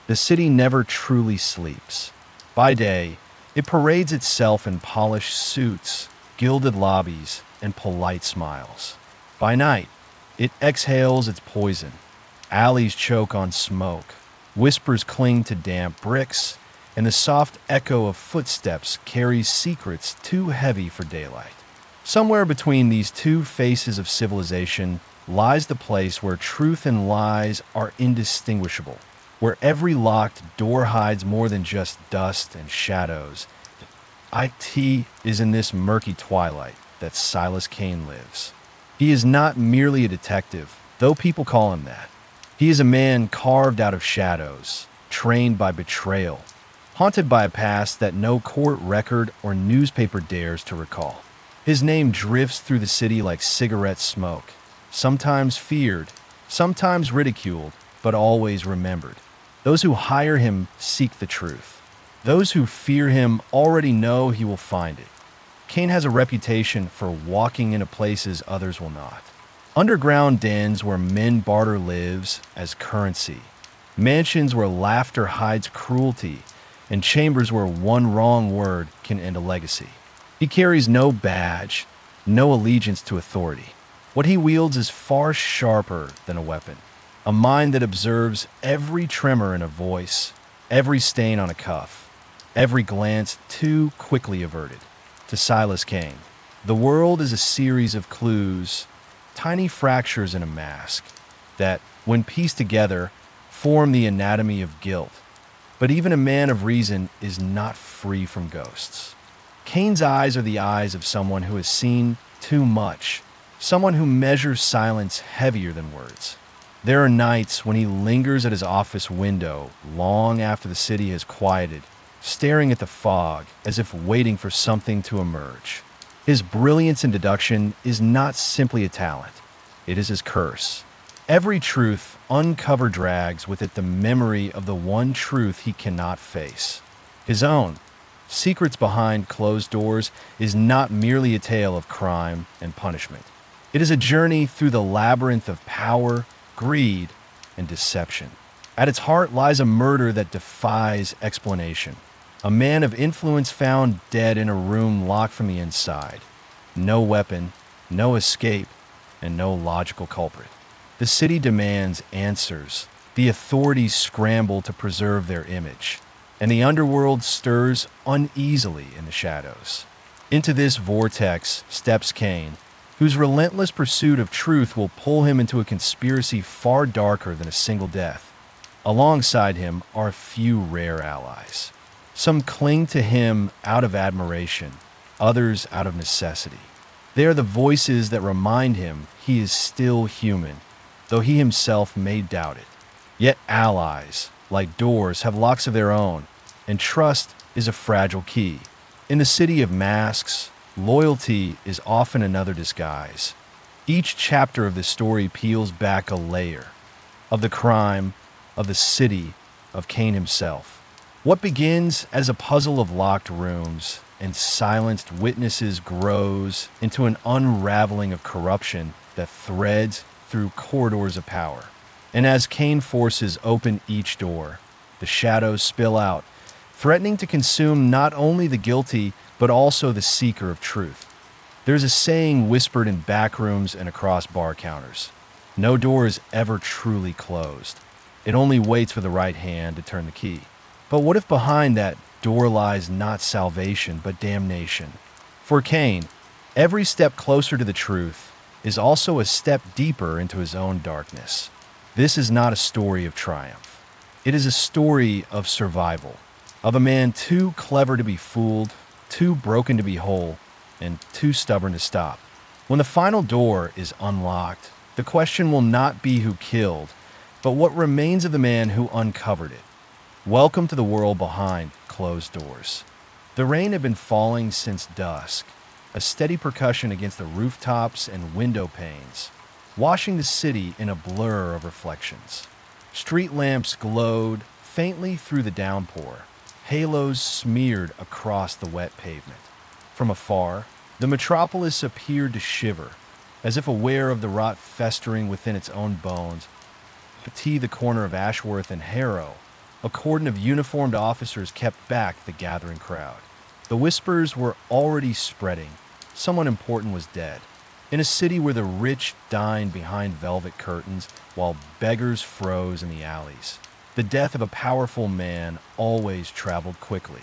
The city never truly sleeps. By day, it parades itself in polished suits, gilded lobbies, and polite smiles. By night, it exhales its poison. Alleys choke on smoke, whispers cling to damp bricks, and the soft echo of footsteps carries secrets too heavy for daylight. Somewhere between these two faces of civilization lies the place where truth and lies are indistinguishable, where every locked door hides more than just dust and shadows. It is in this murky twilight that Silas Kane lives. He is not merely a detective, though people call him that. He is a man carved out of shadows, trained by betrayal, haunted by a past that no court record or newspaper dares to recall. His name drifts through the city like cigarette smoke, sometimes feared, sometimes ridiculed, but always remembered. Those who hire him seek the truth. Those who fear him already know he will find it. Kane has a reputation for walking into places others will not. Underground dens where men barter lives as currency. Mansions where laughter hides cruelty, and chambers where one wrong word can end a legacy. He carries no badge, no allegiance to authority. What he wields is far sharper than a weapon. A mind that observes every tremor in a voice, every stain on a cuff, every glance too quickly averted. To Silas Kane, the world is a series of clues, tiny fractures in a mask, that, when pieced together, form the anatomy of guilt. But even a man of reason is not free from ghosts. Kane's eyes are the eyes of someone who has seen too much, someone who measures silence heavier than words. There are nights when he lingers at his office window long after the city has quieted, staring at the fog as if waiting for something to emerge. His brilliance in deduction is not simply a talent, it is his curse. Every truth uncovered drags with it the memory of the one truth he cannot face, his own. Secrets Behind Closed Doors is not merely a tale of crime and punishment. It is a journey through the labyrinth of power, greed, and deception. At its heart lies a murder that defies explanation. A man of influence found dead in a room locked from the inside. No weapon, no escape, and no logical culprit. The city demands answers. The authorities scramble to preserve their image, and the underworld stirs uneasily in the shadows. Into this vortex steps Kane, whose relentless pursuit of truth will pull him into a conspiracy far darker than a single death. Alongside him are a few rare allies. Some cling to him out of admiration, others out of necessity. They are the voices that remind him he is still human, though he himself may doubt it. Yet allies, like doors, have locks of their own, and trust is a fragile key. In the city of masks, loyalty is often another disguise. Each chapter of the story peels back a layer of the crime, of the city, of Kane himself. What begins as a puzzle of locked rooms and silenced witnesses grows into an unraveling of corruption that threads through corridors of power. And as Kane forces open each door, the shadows spill out, threatening to consume not only the guilty, but also the seeker of truth. There's a saying whispered in back rooms and across bar counters. No door is ever truly closed. It only waits for the right hand to turn the key. But what if behind that door lies not salvation, but damnation? For Kane, every step closer to the truth is also a step deeper into his own darkness. This is not a story of triumph. It is a story of survival, of a man too clever to be fooled, too broken to be whole, and too stubborn to stop. When the final door is unlocked, the question will not be who killed, but what remains of the man who uncovered it. Welcome to the world behind closed doors. The rain had been falling since dusk, a steady percussion against the rooftops and window panes, washing the city in a blur of reflections. Street lamps glowed faintly through the downpour, halos smeared across the wet pavement. From afar, the metropolis appeared to shiver, as if aware of the rot festering within its own bones. The corner of Ashworth and Harrow A cordon of uniformed officers kept back the gathering crowd. The whispers were already spreading. Someone important was dead. In a city where the rich dined behind velvet curtains while beggars froze in the alleys, the death of a powerful man always traveled quickly.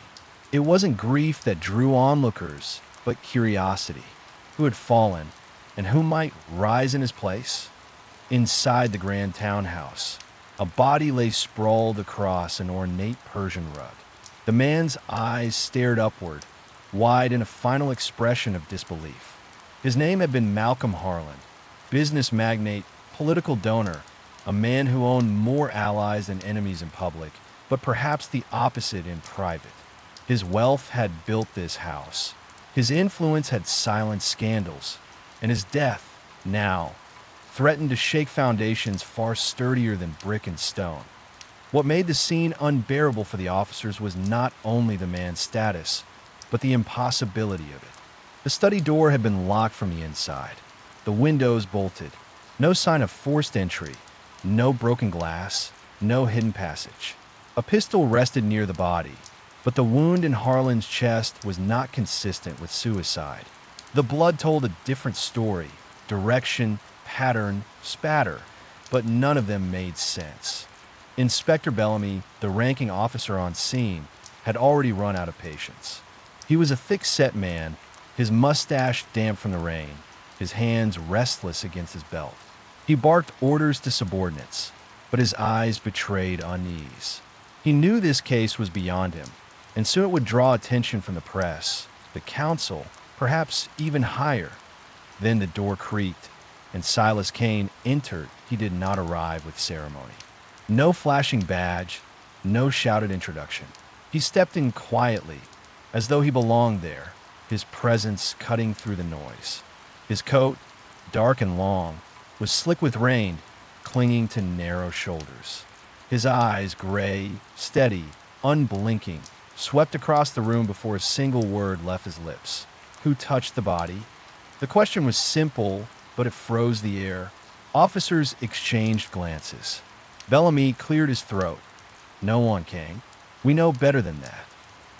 It wasn't grief that drew onlookers, but curiosity. Who had fallen, and who might rise in his place? Inside the grand townhouse, a body lay sprawled across an ornate Persian rug. The man's eyes stared upward, wide in a final expression of disbelief. His name had been Malcolm Harlan, business magnate, political donor, a man who owned more allies than enemies in public, but perhaps the opposite in private. His wealth had built this house. His influence had silenced scandals, and his death, now, threatened to shake foundations far sturdier than brick and stone. What made the scene unbearable for the officers was not only the man's status, but the impossibility of it. The study door had been locked from the inside, the windows bolted, no sign of forced entry, no broken glass, no hidden passage. A pistol rested near the body, but the wound in Harlan's chest was not consistent with suicide. The blood told a different story, direction, pattern, spatter, but none of them made sense. Inspector Bellamy, the ranking officer on scene, had already run out of patience. He was a thick-set man, his mustache damp from the rain, his hands restless against his belt. He barked orders to subordinates, but his eyes betrayed unease. He knew this case was beyond him, and soon it would draw attention from the press, the council, perhaps even higher. Then the door creaked, and Silas Kane entered. He did not arrive with ceremony. No flashing badge, no shouted introduction. He stepped in quietly, as though he belonged there, his presence cutting through the noise. His coat, dark and long, was slick with rain, clinging to narrow shoulders. His eyes, gray, steady, unblinking, swept across the room before a single word left his lips. Who touched the body? The question was simple, but it froze the air. Officers exchanged glances. Bellamy cleared his throat. No one, Kane. We know better than that.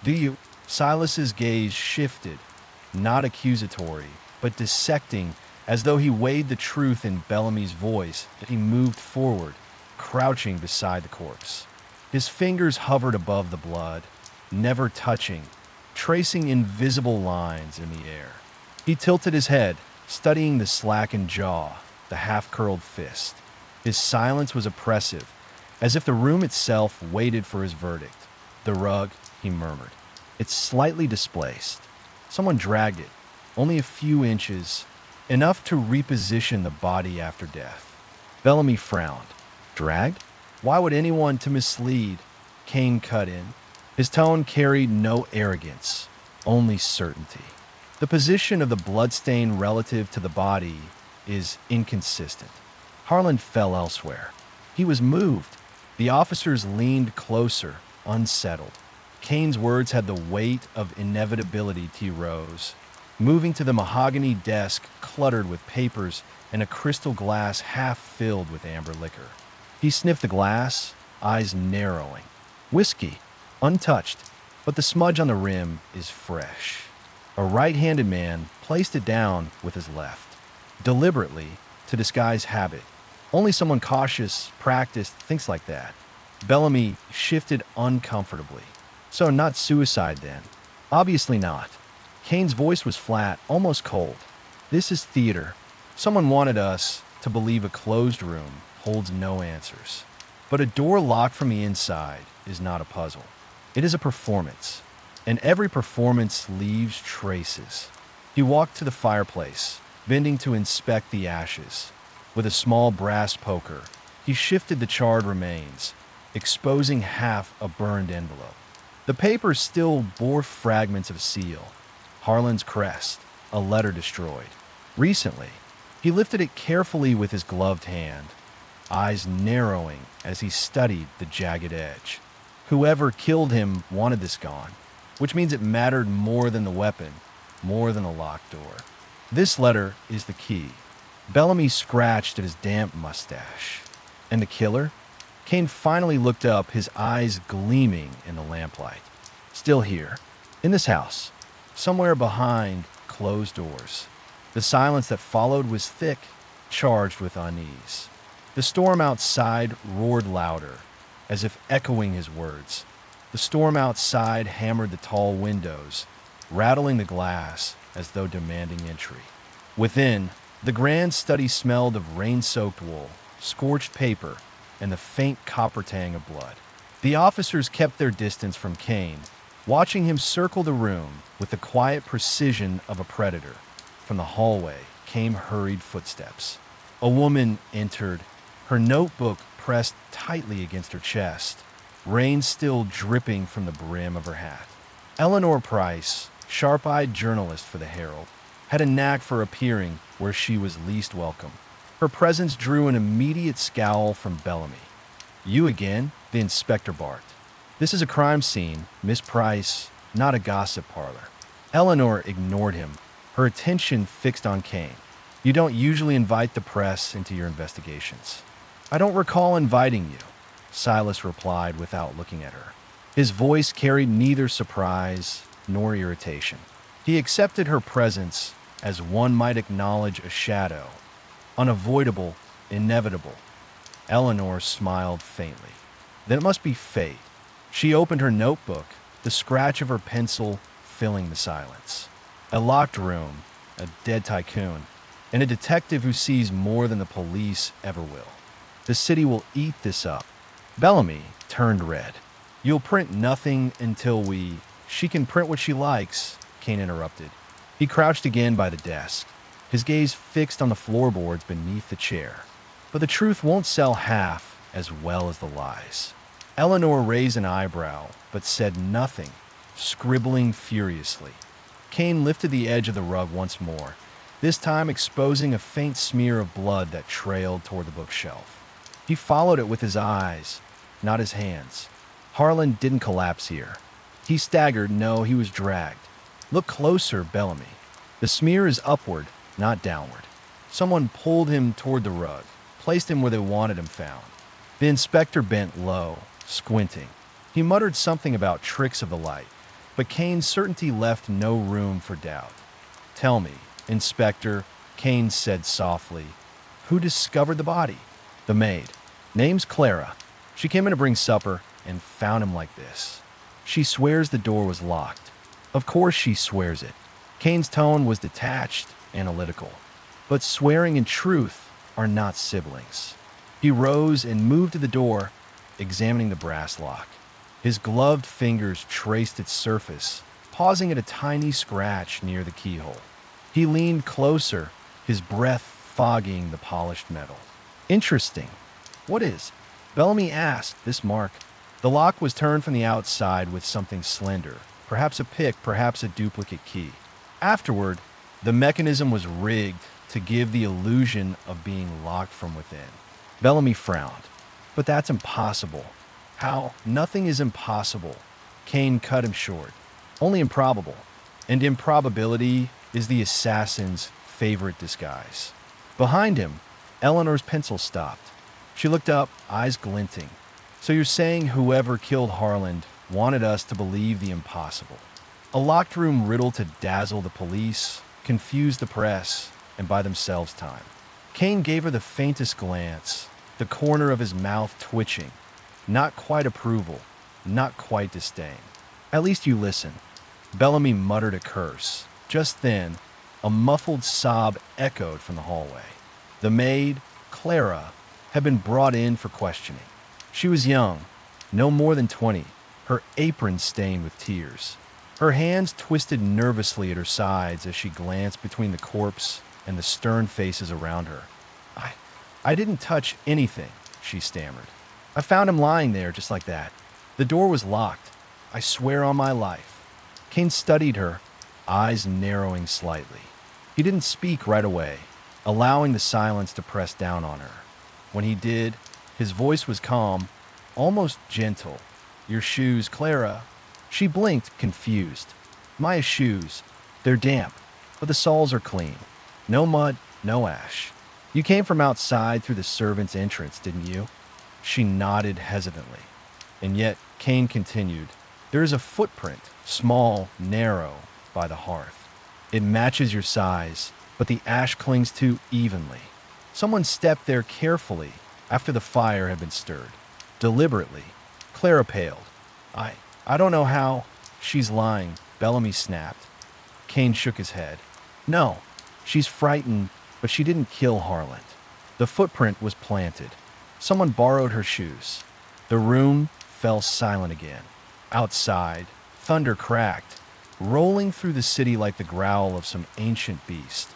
Do you? Silas's gaze shifted, not accusatory, but dissecting, as though he weighed the truth in Bellamy's voice. He moved forward, crouching beside the corpse. His fingers hovered above the blood, never touching, tracing invisible lines in the air. He tilted his head, studying the slackened jaw, the half-curled fist. His silence was oppressive, as if the room itself waited for his verdict. The rug, he murmured. It's slightly displaced. Someone dragged it, only a few inches, enough to reposition the body after death. Bellamy frowned. Dragged? Why would anyone to mislead? Kane cut in. His tone carried no arrogance, only certainty. The position of the bloodstain relative to the body is inconsistent. Harlan fell elsewhere. He was moved. The officers leaned closer, unsettled. Kane's words had the weight of inevitability. He rose, moving to the mahogany desk cluttered with papers and a crystal glass half filled with amber liquor. He sniffed the glass, eyes narrowing. Whiskey, untouched, but the smudge on the rim is fresh. A right-handed man placed it down with his left, deliberately, to disguise habit. Only someone cautious, practiced, thinks like that. Bellamy shifted uncomfortably. So not suicide then? Obviously not. Kane's voice was flat, almost cold. This is theater. Someone wanted us to believe a closed room holds no answers. But a door locked from the inside is not a puzzle. It is a performance, and every performance leaves traces. He walked to the fireplace, bending to inspect the ashes. With a small brass poker, he shifted the charred remains, exposing half a burned envelope. The paper still bore fragments of seal, Harlan's crest, a letter destroyed. Recently, he lifted it carefully with his gloved hand, eyes narrowing as he studied the jagged edge. Whoever killed him wanted this gone, which means it mattered more than the weapon, more than the locked door. This letter is the key. Bellamy scratched at his damp mustache. And the killer? Kane finally looked up, his eyes gleaming in the lamplight. Still here, in this house, somewhere behind closed doors. The silence that followed was thick, charged with unease. The storm outside roared louder, as if echoing his words. The storm outside hammered the tall windows, rattling the glass as though demanding entry. Within, the grand study smelled of rain-soaked wool, scorched paper, and the faint copper tang of blood. The officers kept their distance from Kane, watching him circle the room with the quiet precision of a predator. From the hallway came hurried footsteps. A woman entered, her notebook pressed tightly against her chest, rain still dripping from the brim of her hat. Eleanor Price, sharp-eyed journalist for the Herald, had a knack for appearing where she was least welcome. Her presence drew an immediate scowl from Bellamy. "You again?" the inspector barked. "This is a crime scene, Miss Price, not a gossip parlor." Eleanor ignored him, her attention fixed on Kane. "You don't usually invite the press into your investigations." "I don't recall inviting you," Silas replied without looking at her. His voice carried neither surprise nor irritation. He accepted her presence as one might acknowledge a shadow, unavoidable, inevitable. Eleanor smiled faintly. "Then it must be fate." She opened her notebook, the scratch of her pencil filling the silence. A locked room, a dead tycoon, and a detective who sees more than the police ever will. The city will eat this up. Bellamy turned red. "You'll print nothing until we—" "She can print what she likes," Kane interrupted. He crouched again by the desk, his gaze fixed on the floorboards beneath the chair. "But the truth won't sell half as well as the lies." Eleanor raised an eyebrow, but said nothing, scribbling furiously. Kane lifted the edge of the rug once more, this time exposing a faint smear of blood that trailed toward the bookshelf. He followed it with his eyes, not his hands. Harlan didn't collapse here. He staggered, no, he was dragged. "Look closer, Bellamy. The smear is upward, not downward." Someone pulled him toward the rug, placed him where they wanted him found. The inspector bent low, squinting. He muttered something about tricks of the light, but Kane's certainty left no room for doubt. "Tell me, Inspector," Kane said softly, "who discovered the body?" "The maid. Name's Clara. She came in to bring supper and found him like this. She swears the door was locked." "Of course she swears it." Kane's tone was detached, analytical. "But swearing and truth are not siblings." He rose and moved to the door, examining the brass lock. His gloved fingers traced its surface, pausing at a tiny scratch near the keyhole. He leaned closer, his breath fogging the polished metal. "Interesting. What is?" Bellamy asked. "This mark." The lock was turned from the outside with something slender, perhaps a pick, perhaps a duplicate key. Afterward, the mechanism was rigged to give the illusion of being locked from within. Bellamy frowned. "But that's impossible." "How? Nothing is impossible." Kane cut him short. "Only improbable. And improbability is the assassin's favorite disguise." Behind him, Eleanor's pencil stopped. She looked up, eyes glinting. "So you're saying whoever killed Harlan wanted us to believe the impossible? A locked room riddle to dazzle the police, confuse the press, and buy themselves time." Kane gave her the faintest glance, the corner of his mouth twitching. Not quite approval, not quite disdain. "At least you listen." Bellamy muttered a curse. Just then, a muffled sob echoed from the hallway. The maid, Clara, had been brought in for questioning. She was young, no more than 20, her apron stained with tears. Her hands twisted nervously at her sides as she glanced between the corpse and the stern faces around her. I didn't touch anything," she stammered. "I found him lying there just like that. The door was locked. I swear on my life." Kane studied her, eyes narrowing slightly. He didn't speak right away, allowing the silence to press down on her. When he did, his voice was calm, almost gentle. "Your shoes, Clara." She blinked, confused. "My shoes. They're damp, but the soles are clean. No mud, no ash. You came from outside through the servants' entrance, didn't you?" She nodded hesitantly. And yet, Kane continued, there is a footprint, small, narrow, by the hearth. It matches your size, but the ash clings too evenly. Someone stepped there carefully after the fire had been stirred. Deliberately. Clara paled. I don't know how. She's lying, Bellamy snapped. Kane shook his head. No, she's frightened, but she didn't kill Harland. The footprint was planted. Someone borrowed her shoes. The room fell silent again. Outside, thunder cracked, rolling through the city like the growl of some ancient beast.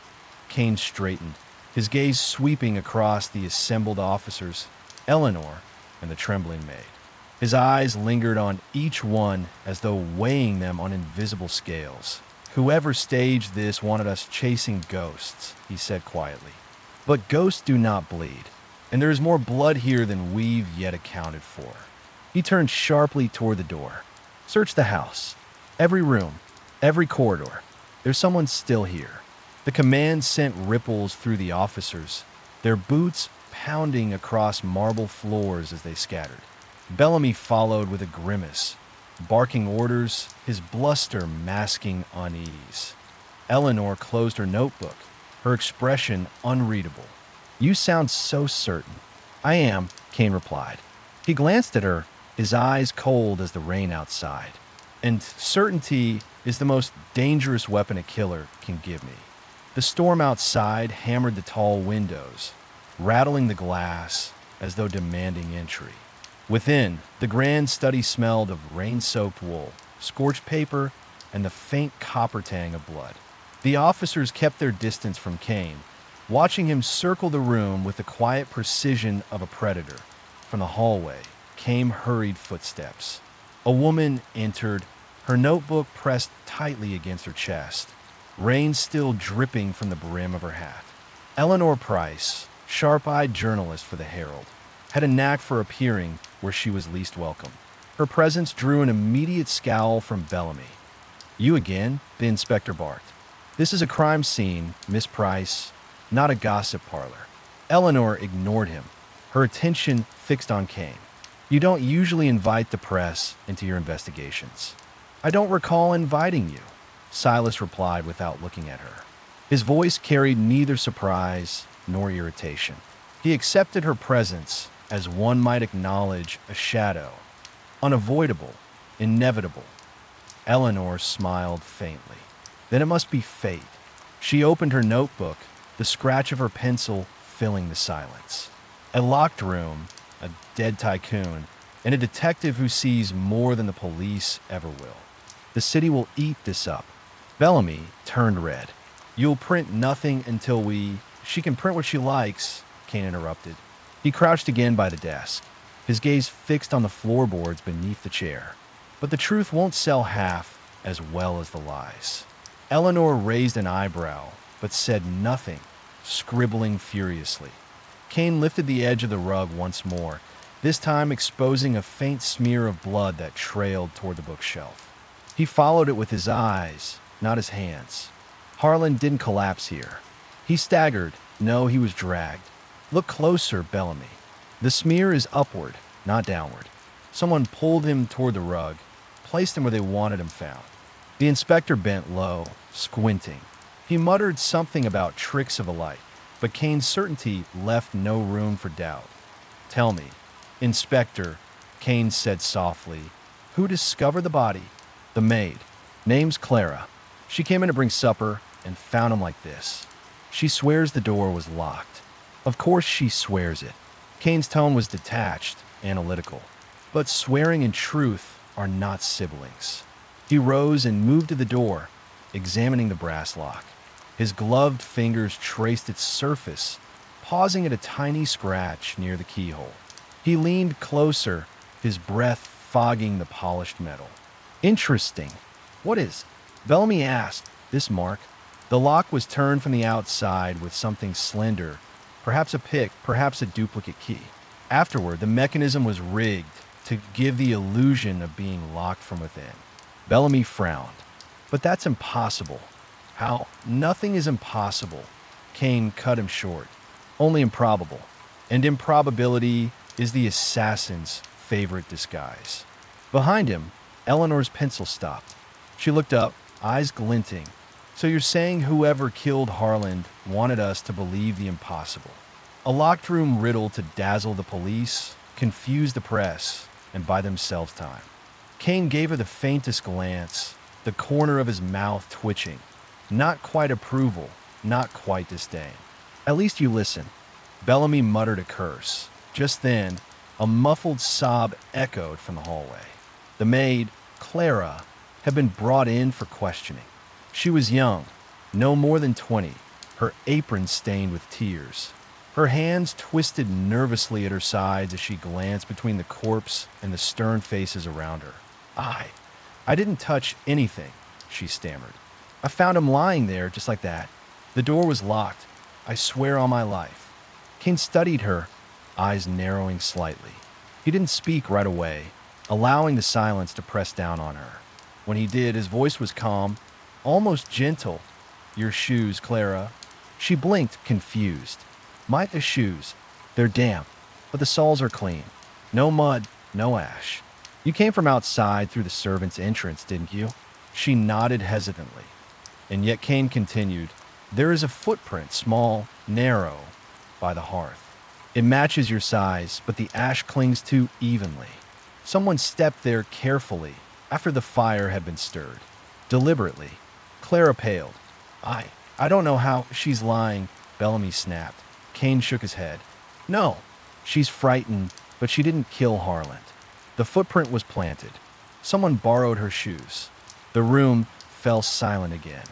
Kane straightened, his gaze sweeping across the assembled officers, Eleanor, and the trembling maid. His eyes lingered on each one as though weighing them on invisible scales. Whoever staged this wanted us chasing ghosts, he said quietly. But ghosts do not bleed, and there is more blood here than we've yet accounted for. He turned sharply toward the door. Search the house. Every room. Every corridor. There's someone still here. The command sent ripples through the officers, their boots pounding across marble floors as they scattered. Bellamy followed with a grimace, barking orders, his bluster masking unease. Eleanor closed her notebook, her expression unreadable. You sound so certain. I am, Kane replied. He glanced at her, his eyes cold as the rain outside. And certainty is the most dangerous weapon a killer can give me. The storm outside hammered the tall windows, rattling the glass as though demanding entry. Within, the grand study smelled of rain-soaked wool, scorched paper, and the faint copper tang of blood. The officers kept their distance from Kane, watching him circle the room with the quiet precision of a predator. From the hallway came hurried footsteps. A woman entered, her notebook pressed tightly against her chest, rain still dripping from the brim of her hat. Eleanor Price, sharp-eyed journalist for the Herald, had a knack for appearing where she was least welcome. Her presence drew an immediate scowl from Bellamy. You again? The inspector barked. This is a crime scene, Miss Price, not a gossip parlor. Eleanor ignored him, her attention fixed on Kane. You don't usually invite the press into your investigations. I don't recall inviting you, Silas replied without looking at her. His voice carried neither surprise nor irritation. He accepted her presence as one might acknowledge a shadow. Unavoidable, inevitable. Eleanor smiled faintly. Then it must be fate. She opened her notebook, the scratch of her pencil filling the silence. A locked room, a dead tycoon, and a detective who sees more than the police ever will. The city will eat this up. Bellamy turned red. You'll print nothing until She can print what she likes, Kane interrupted. He crouched again by the desk, his gaze fixed on the floorboards beneath the chair. But the truth won't sell half as well as the lies. Eleanor raised an eyebrow, but said nothing, scribbling furiously. Kane lifted the edge of the rug once more, this time exposing a faint smear of blood that trailed toward the bookshelf. He followed it with his eyes, not his hands. Harland didn't collapse here. He staggered. No, he was dragged. Look closer, Bellamy. The smear is upward, not downward. Someone pulled him toward the rug, placed him where they wanted him found. The inspector bent low, squinting. He muttered something about tricks of a light, but Kane's certainty left no room for doubt. Tell me, Inspector, Kane said softly, who discovered the body? The maid. Name's Clara. She came in to bring supper and found him like this. She swears the door was locked. Of course she swears it. Kane's tone was detached, analytical. But swearing and truth are not siblings. He rose and moved to the door, examining the brass lock. His gloved fingers traced its surface, pausing at a tiny scratch near the keyhole. He leaned closer, his breath fogging the polished metal. Interesting. What is? Bellamy asked. This mark. The lock was turned from the outside with something slender, perhaps a pick, perhaps a duplicate key. Afterward, the mechanism was rigged to give the illusion of being locked from within. Bellamy frowned. But that's impossible. How? Nothing is impossible. Kane cut him short. Only improbable. And improbability is the assassin's favorite disguise. Behind him, Eleanor's pencil stopped. She looked up, eyes glinting. So you're saying whoever killed Harland wanted us to believe the impossible? A locked room riddle to dazzle the police, confuse the press, and buy themselves time. Kane gave her the faintest glance, the corner of his mouth twitching. Not quite approval, not quite disdain. At least you listen. Bellamy muttered a curse. Just then, a muffled sob echoed from the hallway. The maid, Clara, had been brought in for questioning. She was young, no more than 20, her apron stained with tears. Her hands twisted nervously at her sides as she glanced between the corpse and the stern faces around her. I didn't touch anything, she stammered. I found him lying there just like that. The door was locked. I swear on my life. Kane studied her, eyes narrowing slightly. He didn't speak right away, allowing the silence to press down on her. When he did, his voice was calm, almost gentle. Your shoes, Clara. She blinked, confused. My shoes. They're damp, but the soles are clean. No mud, no ash. You came from outside through the servants' entrance, didn't you? She nodded hesitantly. And yet Kane continued, there is a footprint, small, narrow, by the hearth. It matches your size, but the ash clings too evenly. Someone stepped there carefully after the fire had been stirred. Deliberately. Clara paled. I don't know how she's lying, Bellamy snapped. Kane shook his head. No, she's frightened, but she didn't kill Harland. The footprint was planted. Someone borrowed her shoes. The room fell silent again.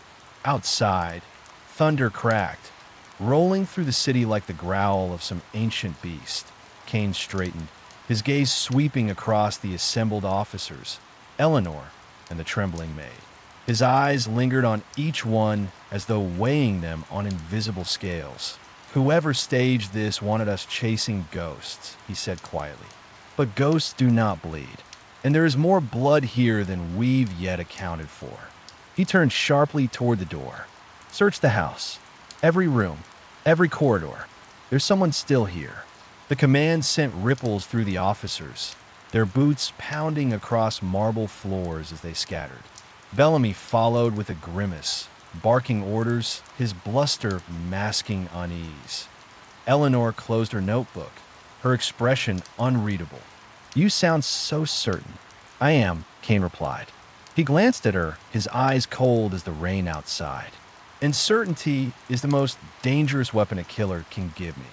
Outside, thunder cracked, rolling through the city like the growl of some ancient beast. Kane straightened, his gaze sweeping across the assembled officers, Eleanor and the trembling maid. His eyes lingered on each one as though weighing them on invisible scales. Whoever staged this wanted us chasing ghosts, he said quietly. But ghosts do not bleed, and there is more blood here than we've yet accounted for. He turned sharply toward the door. Search the house. Every room. Every corridor. There's someone still here. The command sent ripples through the officers, their boots pounding across marble floors as they scattered. Bellamy followed with a grimace, barking orders, his bluster masking unease. Eleanor closed her notebook, her expression unreadable. You sound so certain. I am, Kane replied. He glanced at her, his eyes cold as the rain outside. And certainty is the most dangerous weapon a killer can give me.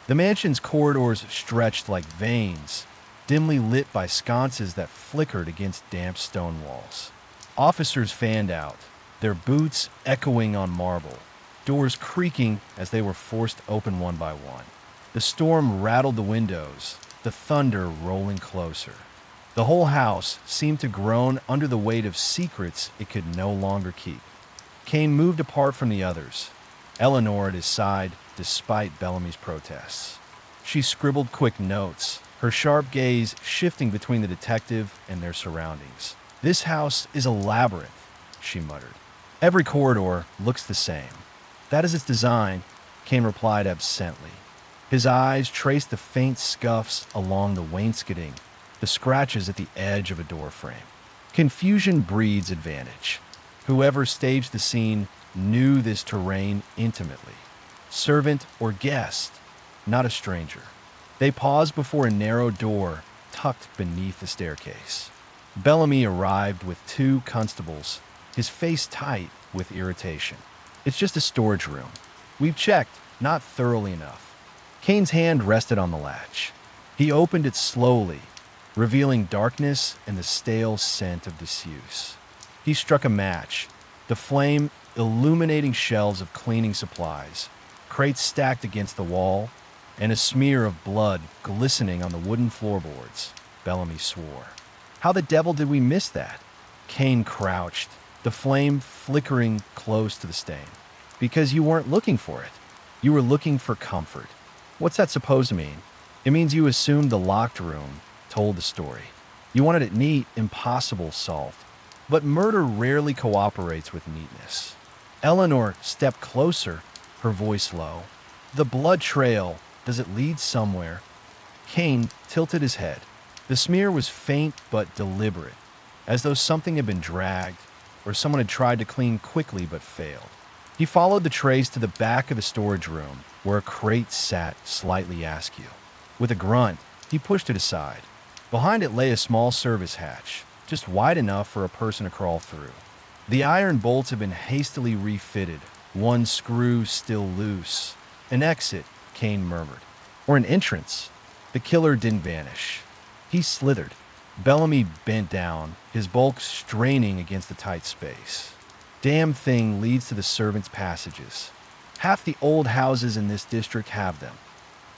The mansion's corridors stretched like veins, dimly lit by sconces that flickered against damp stone walls. Officers fanned out, their boots echoing on marble, doors creaking as they were forced open one by one. The storm rattled the windows, the thunder rolling closer. The whole house seemed to groan under the weight of secrets it could no longer keep. Kane moved apart from the others, Eleanor at his side despite Bellamy's protests. She scribbled quick notes, her sharp gaze shifting between the detective and their surroundings. This house is a labyrinth, she muttered. Every corridor looks the same. That is its design, Kane replied absently. His eyes traced the faint scuffs along the wainscoting, the scratches at the edge of a doorframe. Confusion breeds advantage. Whoever staged the scene knew this terrain intimately. Servant or guest, not a stranger. They paused before a narrow door tucked beneath the staircase. Bellamy arrived with 2 constables, his face tight with irritation. It's just a storage room. We've checked, not thoroughly enough. Kane's hand rested on the latch. He opened it slowly, revealing darkness and the stale scent of disuse. He struck a match, the flame illuminating shelves of cleaning supplies, crates stacked against the wall, and a smear of blood glistening on the wooden floorboards. Bellamy swore. How the devil did we miss that? Kane crouched, the flame flickering close to the stain. Because you weren't looking for it. You were looking for comfort. What's that supposed to mean? It means you assumed the locked room told the story. You wanted it neat, impossible solved. But murder rarely cooperates with neatness. Eleanor stepped closer, her voice low. The blood trail, does it lead somewhere? Kane tilted his head. The smear was faint but deliberate, as though something had been dragged or someone had tried to clean quickly but failed. He followed the trace to the back of the storage room, where a crate sat slightly askew. With a grunt, he pushed it aside. Behind it lay a small service hatch, just wide enough for a person to crawl through. The iron bolts had been hastily refitted, one screw still loose. An exit, Kane murmured. Or an entrance. The killer didn't vanish. He slithered. Bellamy bent down, his bulk straining against the tight space. Damn thing leads to the servants' passages. Half the old houses in this district have them.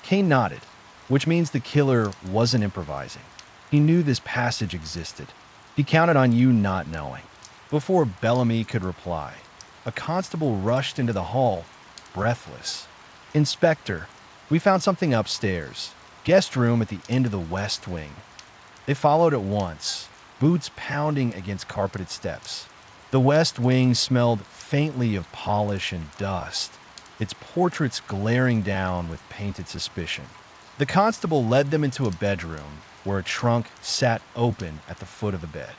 Kane nodded, which means the killer wasn't improvising. He knew this passage existed. He counted on you not knowing. Before Bellamy could reply, a constable rushed into the hall, breathless. "Inspector, we found something upstairs. Guest room at the end of the west wing." They followed at once, boots pounding against carpeted steps. The west wing smelled faintly of polish and dust, its portraits glaring down with painted suspicion. The constable led them into a bedroom where a trunk sat open at the foot of the bed.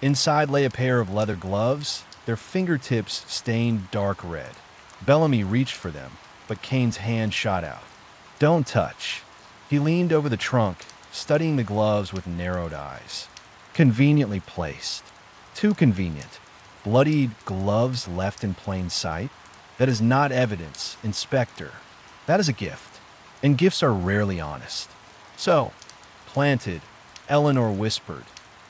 Inside lay a pair of leather gloves, their fingertips stained dark red. Bellamy reached for them, but Kane's hand shot out. "Don't touch." He leaned over the trunk, studying the gloves with narrowed eyes. Conveniently placed. Too convenient. Bloodied gloves left in plain sight? That is not evidence, Inspector. That is a gift, and gifts are rarely honest. "So, planted," Eleanor whispered.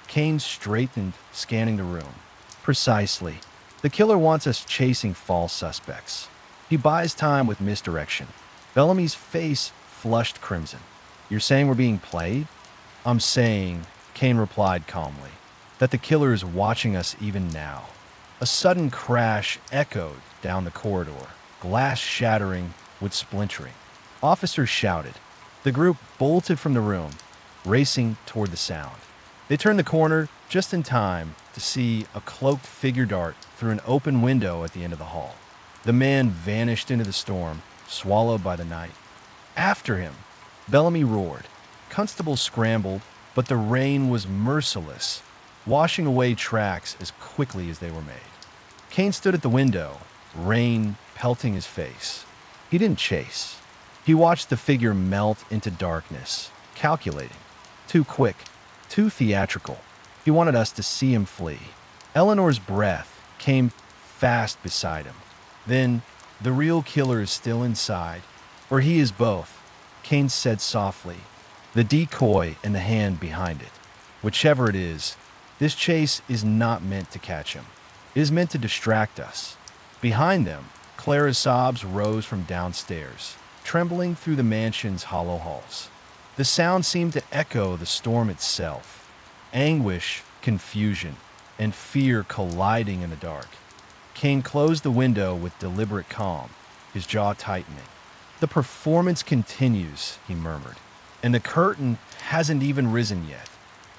Kane straightened, scanning the room. "Precisely. The killer wants us chasing false suspects. He buys time with misdirection." Bellamy's face flushed crimson. "You're saying we're being played?" "I'm saying," Kane replied calmly, "that the killer is watching us even now." A sudden crash echoed down the corridor, glass shattering with splintering. Officers shouted. The group bolted from the room, racing toward the sound. They turned the corner just in time to see a cloaked figure dart through an open window at the end of the hall. The man vanished into the storm, swallowed by the night. "After him!" Bellamy roared. Constables scrambled, but the rain was merciless, washing away tracks as quickly as they were made. Kane stood at the window, rain pelting his face. He didn't chase. He watched the figure melt into darkness, calculating. Too quick, too theatrical. He wanted us to see him flee. Eleanor's breath came fast beside him. Then, "The real killer is still inside, or he is both," Kane said softly, the decoy in the hand behind it. "Whichever it is, this chase is not meant to catch him. It is meant to distract us." Behind them, Clara's sobs rose from downstairs, trembling through the mansion's hollow halls. The sound seemed to echo the storm itself. Anguish, confusion, and fear colliding in the dark. Kane closed the window with deliberate calm, his jaw tightening. "The performance continues," he murmured, "and the curtain hasn't even risen yet."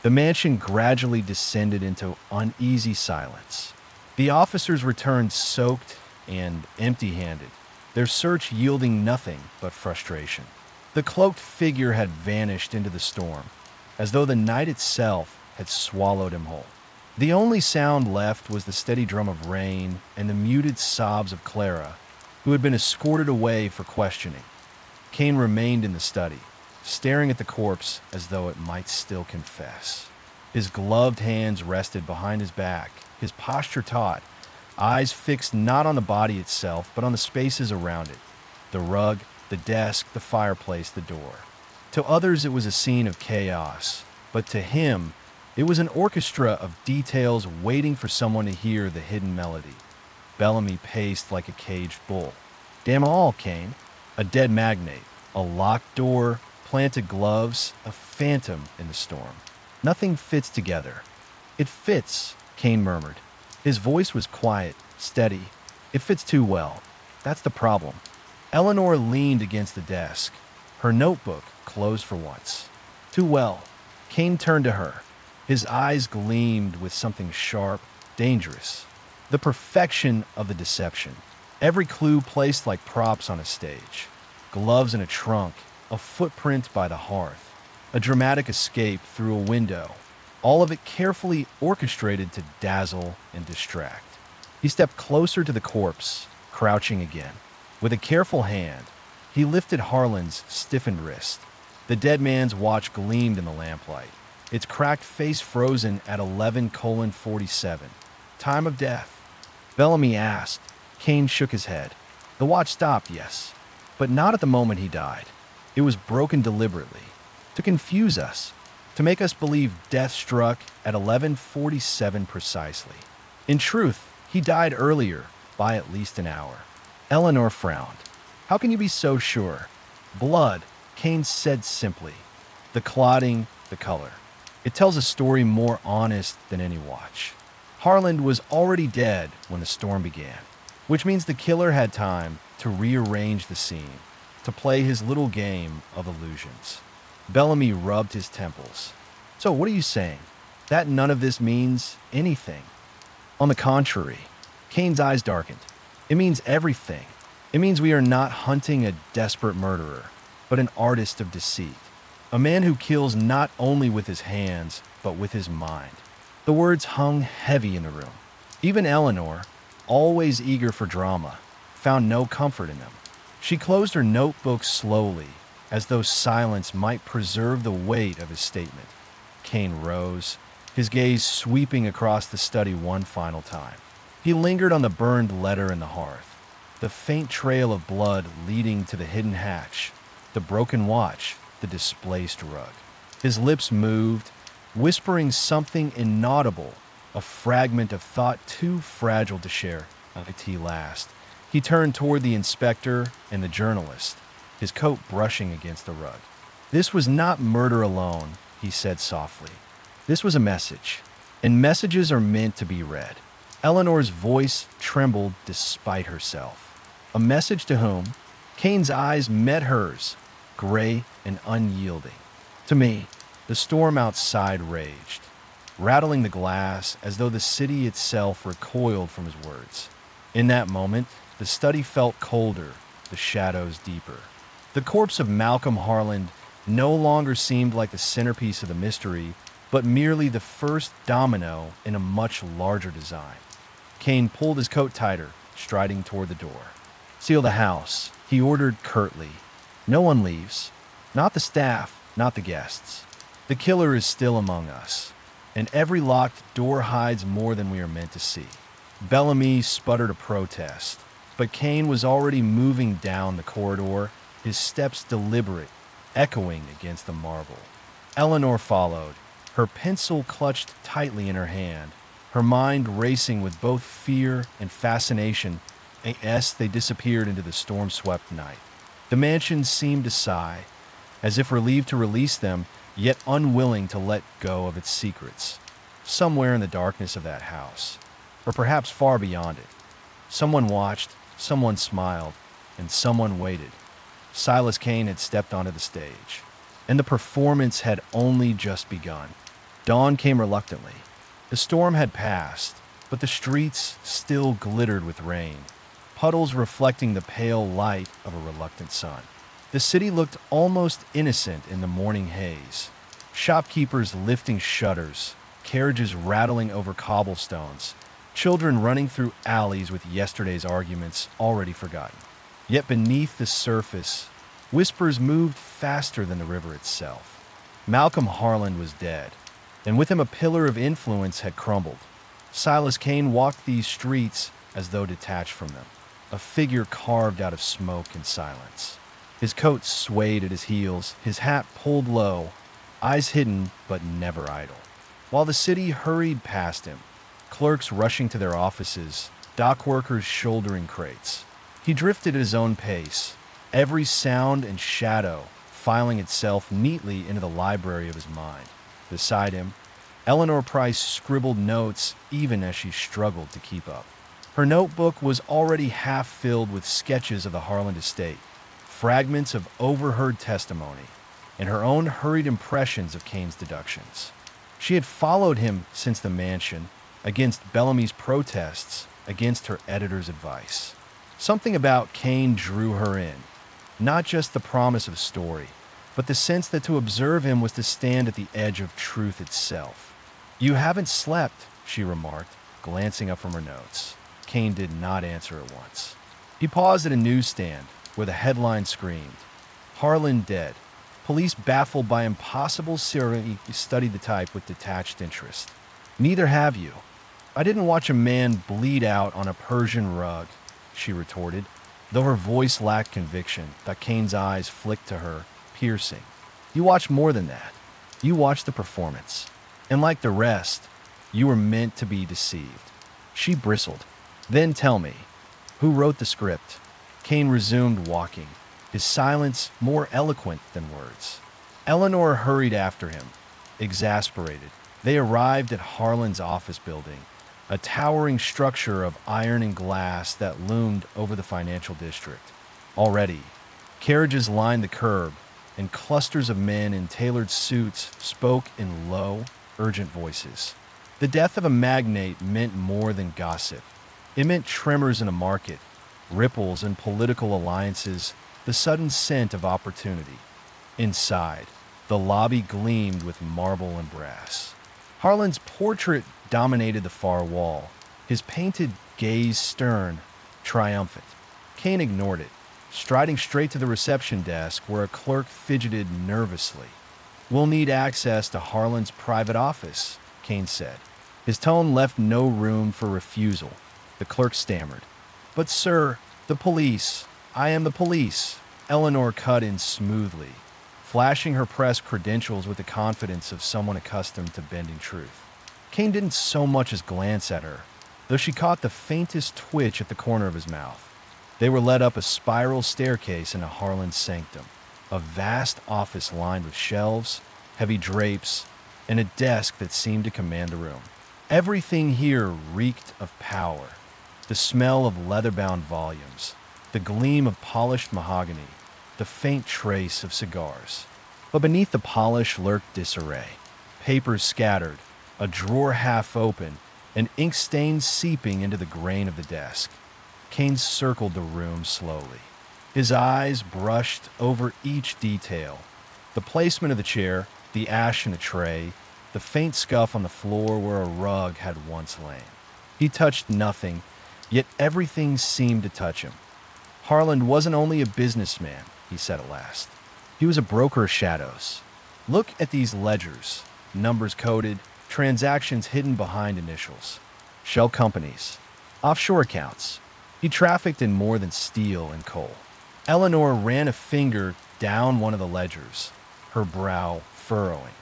The mansion gradually descended into uneasy silence. The officers returned soaked and empty-handed, their search yielding nothing but frustration. The cloaked figure had vanished into the storm, as though the night itself had swallowed him whole. The only sound left was the steady drum of rain and the muted sobs of Clara, who had been escorted away for questioning. Kane remained in the study, staring at the corpse as though it might still confess. His gloved hands rested behind his back, his posture taut, eyes fixed not on the body itself, but on the spaces around it. The rug, the desk, the fireplace, the door. To others it was a scene of chaos, but to him it was an orchestra of details waiting for someone to hear the hidden melody. Bellamy paced like a caged bull. "Damn all, Kane. A dead magnate, a locked door, planted gloves, a phantom in the storm. Nothing fits together." "It fits," Kane murmured. His voice was quiet, steady. "It fits too well. That's the problem." Eleanor leaned against the desk, her notebook closed for once. "Too well." Kane turned to her. His eyes gleamed with something sharp, dangerous. The perfection of the deception. Every clue placed like props on a stage. Gloves in a trunk, a footprint by the hearth. a dramatic escape through a window, all of it carefully orchestrated to dazzle and distract. He stepped closer to the corpse, crouching again. With a careful hand, he lifted Harlan's stiffened wrist. The dead man's watch gleamed in the lamplight, its cracked face frozen at 11:47. Time of death? Bellamy asked. Kane shook his head. The watch stopped, yes, but not at the moment he died. It was broken deliberately, to confuse us, to make us believe death struck at 11:47 precisely. In truth, he died earlier, by at least an hour. Eleanor frowned. How can you be so sure? Blood, Kane said simply. The clotting, the color. It tells a story more honest than any watch. Harlan was already dead when the storm began, which means the killer had time to rearrange the scene, to play his little game of illusions. Bellamy rubbed his temples. So what are you saying? That none of this means anything? On the contrary, Kane's eyes darkened. It means everything. It means we are not hunting a desperate murderer, but an artist of deceit. A man who kills not only with his hands, but with his mind. The words hung heavy in the room. Even Eleanor, always eager for drama, found no comfort in them. She closed her notebook slowly, as though silence might preserve the weight of his statement. Kane rose, his gaze sweeping across the study one final time. He lingered on the burned letter in the hearth, the faint trail of blood leading to the hidden hatch, the broken watch, the displaced rug. His lips moved, whispering something inaudible, a fragment of thought too fragile to share. At last, he turned toward the inspector and the journalist, his coat brushing against the rug. This was not murder alone, he said softly. This was a message, and messages are meant to be read. Eleanor's voice trembled despite herself. A message to whom? Kane's eyes met hers, gray and unyielding. To me. The storm outside raged, rattling the glass as though the city itself recoiled from his words. In that moment, the study felt colder, the shadows deeper. The corpse of Malcolm Harlan no longer seemed like the centerpiece of the mystery, but merely the first domino in a much larger design. Kane pulled his coat tighter, striding toward the door. Seal the house, he ordered curtly. No one leaves. Not the staff, not the guests. The killer is still among us, and every locked door hides more than we are meant to see. Bellamy sputtered a protest, but Kane was already moving down the corridor, his steps deliberate, echoing against the marble. Eleanor followed, her pencil clutched tightly in her hand, her mind racing with both fear and fascination as they disappeared into the storm-swept night. The mansion seemed to sigh, as if relieved to release them, yet unwilling to let go of its secrets. Somewhere in the darkness of that house, or perhaps far beyond it, someone watched, someone smiled, and someone waited. Silas Kane had stepped onto the stage, and the performance had only just begun. Dawn came reluctantly. The storm had passed, but the streets still glittered with rain, puddles reflecting the pale light of a reluctant sun. The city looked almost innocent in the morning haze. Shopkeepers lifting shutters, carriages rattling over cobblestones, children running through alleys with yesterday's arguments already forgotten. Yet beneath the surface, whispers moved faster than the river itself. Malcolm Harlan was dead, and with him a pillar of influence had crumbled. Silas Kane walked these streets as though detached from them, a figure carved out of smoke and silence. His coat swayed at his heels, his hat pulled low, eyes hidden but never idle. While the city hurried past him, clerks rushing to their offices, dock workers shouldering crates. He drifted at his own pace, every sound and shadow filing itself neatly into the library of his mind. Beside him, Eleanor Price scribbled notes even as she struggled to keep up. Her notebook was already half filled with sketches of the Harlan estate, fragments of overheard testimony, and her own hurried impressions of Kane's deductions. She had followed him since the mansion, against Bellamy's protests, against her editor's advice. Something about Kane drew her in, not just the promise of story, but the sense that to observe him was to stand at the edge of truth itself. "You haven't slept," she remarked, glancing up from her notes. Kane did not answer at once. He paused at a newsstand where the headline screamed, "Harlan dead. Police baffled by impossible serial." He studied the type with detached interest. "Neither have you. I didn't watch a man bleed out on a Persian rug," she retorted, though her voice lacked conviction. That Kane's eyes flicked to her, piercing. "You watched more than that. You watched the performance. And like the rest, you were meant to be deceived." She bristled. "Then tell me, who wrote the script?" Kane resumed walking, his silence more eloquent than words. Eleanor hurried after him, exasperated. They arrived at Harlan's office building, a towering structure of iron and glass that loomed over the financial district. Already, carriages lined the curb, and clusters of men in tailored suits spoke in low, urgent voices. The death of a magnate meant more than gossip. It meant tremors in a market, ripples in political alliances, the sudden scent of opportunity. Inside, the lobby gleamed with marble and brass. Harlan's portrait dominated the far wall, his painted gaze stern, triumphant. Kane ignored it, striding straight to the reception desk where a clerk fidgeted nervously. "We'll need access to Harlan's private office," Kane said. His tone left no room for refusal. The clerk stammered. "But sir, the police. I am the police," Eleanor cut in smoothly, flashing her press credentials with the confidence of someone accustomed to bending truth. Kane didn't so much as glance at her, though she caught the faintest twitch at the corner of his mouth. They were led up a spiral staircase into Harlan's sanctum, a vast office lined with shelves, heavy drapes, and a desk that seemed to command the room. Everything here reeked of power. The smell of leather-bound volumes, the gleam of polished mahogany, the faint trace of cigars. But beneath the polish lurked disarray. Papers scattered, a drawer half open, and ink stains seeping into the grain of the desk. Kane circled the room slowly. His eyes brushed over each detail. The placement of the chair, the ash in a tray, the faint scuff on the floor where a rug had once lain. He touched nothing, yet everything seemed to touch him. Harlan wasn't only a businessman, he said at last. He was a broker of shadows. Look at these ledgers, numbers coded, transactions hidden behind initials. Shell companies, offshore accounts. He trafficked in more than steel and coal. Eleanor ran a finger down one of the ledgers, her brow furrowing.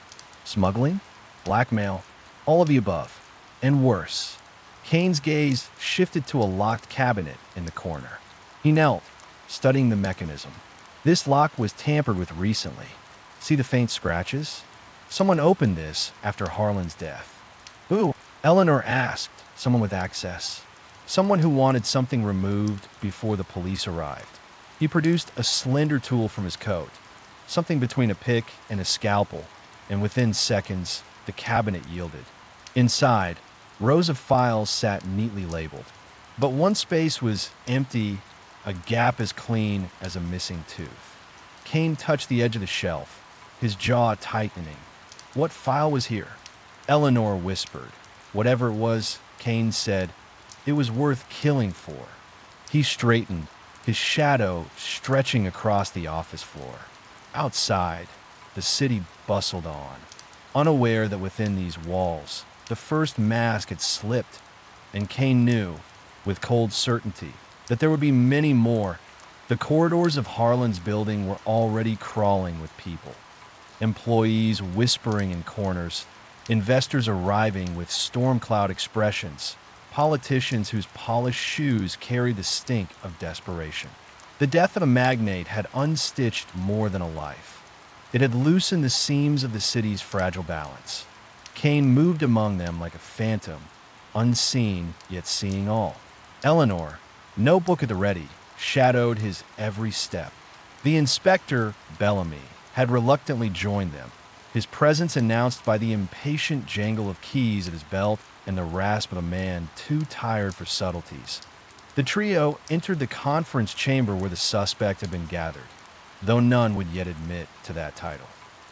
Smuggling? Blackmail? All of the above. And worse. Kane's gaze shifted to a locked cabinet in the corner. He knelt, studying the mechanism. This lock was tampered with recently. See the faint scratches? Someone opened this after Harlan's death. Who? Eleanor asked. Someone with access. Someone who wanted something removed before the police arrived. He produced a slender tool from his coat, something between a pick and a scalpel, and within seconds, the cabinet yielded. Inside, rows of files sat neatly labeled, but one space was empty, a gap as clean as a missing tooth. Kane touched the edge of the shelf, his jaw tightening. What file was here? Eleanor whispered. Whatever it was, Kane said, it was worth killing for. He straightened, his shadow stretching across the office floor. Outside, the city bustled on, unaware that within these walls, the first mask had slipped, and Kane knew, with cold certainty, that there would be many more. The corridors of Harlan's building were already crawling with people. Employees whispering in corners, investors arriving with storm cloud expressions, politicians whose polished shoes carried the stink of desperation. The death of a magnate had unstitched more than a life. It had loosened the seams of the city's fragile balance. Kane moved among them like a phantom, unseen yet seeing all. Eleanor, notebook at the ready, shadowed his every step. The inspector, Bellamy, had reluctantly joined them, his presence announced by the impatient jangle of keys at his belt and the rasp of a man too tired for subtleties. The trio entered the conference chamber where the suspect had been gathered. though none would yet admit to that title.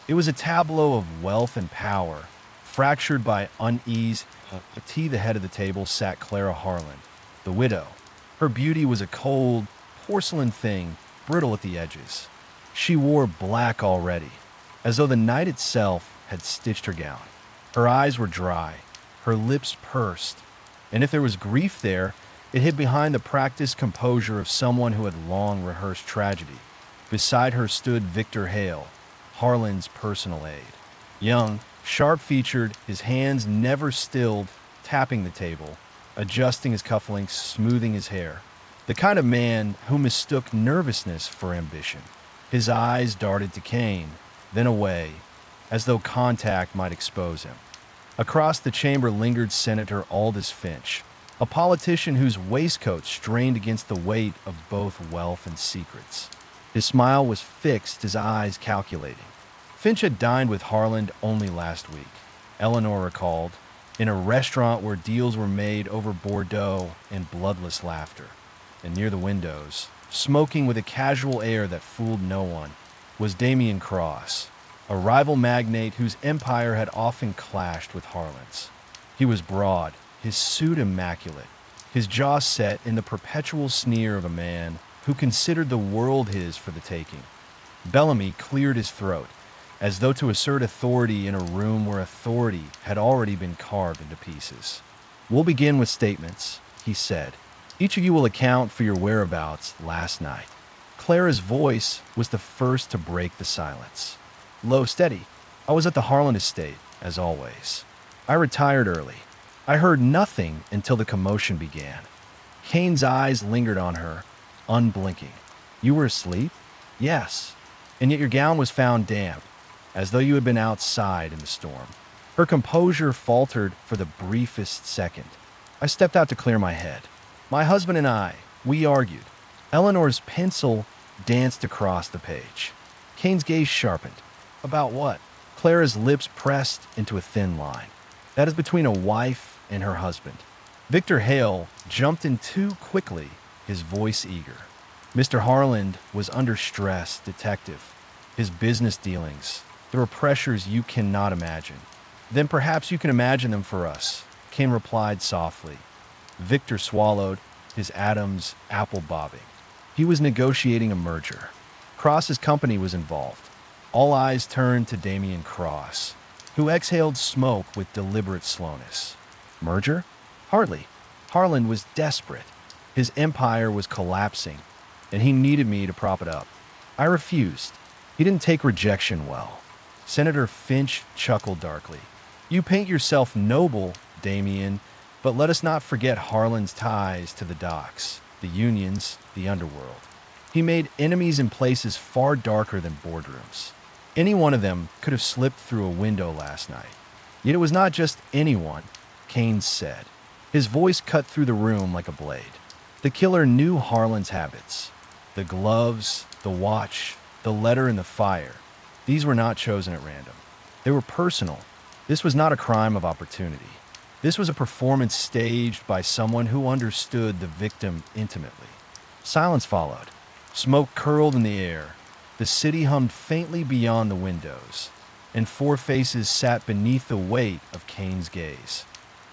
It was a tableau of wealth and power, fractured by unease. At the head of the table sat Clara Harland, the widow. Her beauty was a cold, porcelain thing, brittle at the edges. She wore black already, as though the night itself had stitched her gown. Her eyes were dry, her lips pursed, and if there was grief there, it hid behind the practiced composure of someone who had long rehearsed tragedy. Beside her stood Victor Hale, Harlan's personal aide. Young, sharp-featured, his hands never stilled, tapping the table, adjusting his cufflinks, smoothing his hair. The kind of man who mistook nervousness for ambition. His eyes darted to Kane, then away, as though contact might expose him. Across the chamber lingered Senator Aldous Finch, a politician whose waistcoat strained against the weight of both wealth and secrets. His smile was fixed, his eyes calculating. Finch had dined with Harland only last week, Eleanor recalled, in a restaurant where deals were made over Bordeaux and bloodless laughter. And near the windows, smoking with a casual air that fooled no one, was Damien Cross, a rival magnate whose empire had often clashed with Harland's. He was broad, his suit immaculate, his jaw set in the perpetual sneer of a man who considered the world his for the taking. Bellamy cleared his throat, as though to assert authority in a room where authority had already been carved into pieces. "We'll begin with statements," he said. "Each of you will account for your whereabouts last night." Clara's voice was the first to break the silence. Low, steady. "I was at the Harland estate, as always. I retired early. I heard nothing until the commotion began." Kane's eyes lingered on her, unblinking. "You were asleep?" "Yes. And yet your gown was found damp, as though you had been outside in the storm." Her composure faltered for the briefest second. "I stepped out to clear my head. My husband and I, we argued." Eleanor's pencil danced across the page. Kane's gaze sharpened. "About what?" Clara's lips pressed into a thin line. "That is between a wife and her husband." Victor Hale jumped in too quickly, his voice eager. "Mr. Harland was under stress, detective. His business dealings, there were pressures you cannot imagine." "Then perhaps you can imagine them for us," Kane replied softly. Victor swallowed, his atoms apple bobbing. He was negotiating a merger. Cross's company was involved. All eyes turned to Damien Cross, who exhaled smoke with deliberate slowness. "Merger? Hardly." Harland was desperate. His empire was collapsing, and he needed me to prop it up. I refused. He didn't take rejection well. Senator Finch chuckled darkly. "You paint yourself noble, Damien, but let us not forget Harland's ties to the docks, the unions, the underworld. He made enemies in places far darker than boardrooms. Any one of them could have slipped through a window last night. Yet it was not just anyone," Kane said. His voice cut through the room like a blade. The killer knew Harland's habits. The gloves, the watch, the letter in the fire. These were not chosen at random. They were personal. This was not a crime of opportunity. This was a performance staged by someone who understood the victim intimately. Silence followed. Smoke curled in the air. The city hummed faintly beyond the windows, and four faces sat beneath the weight of Kane's gaze.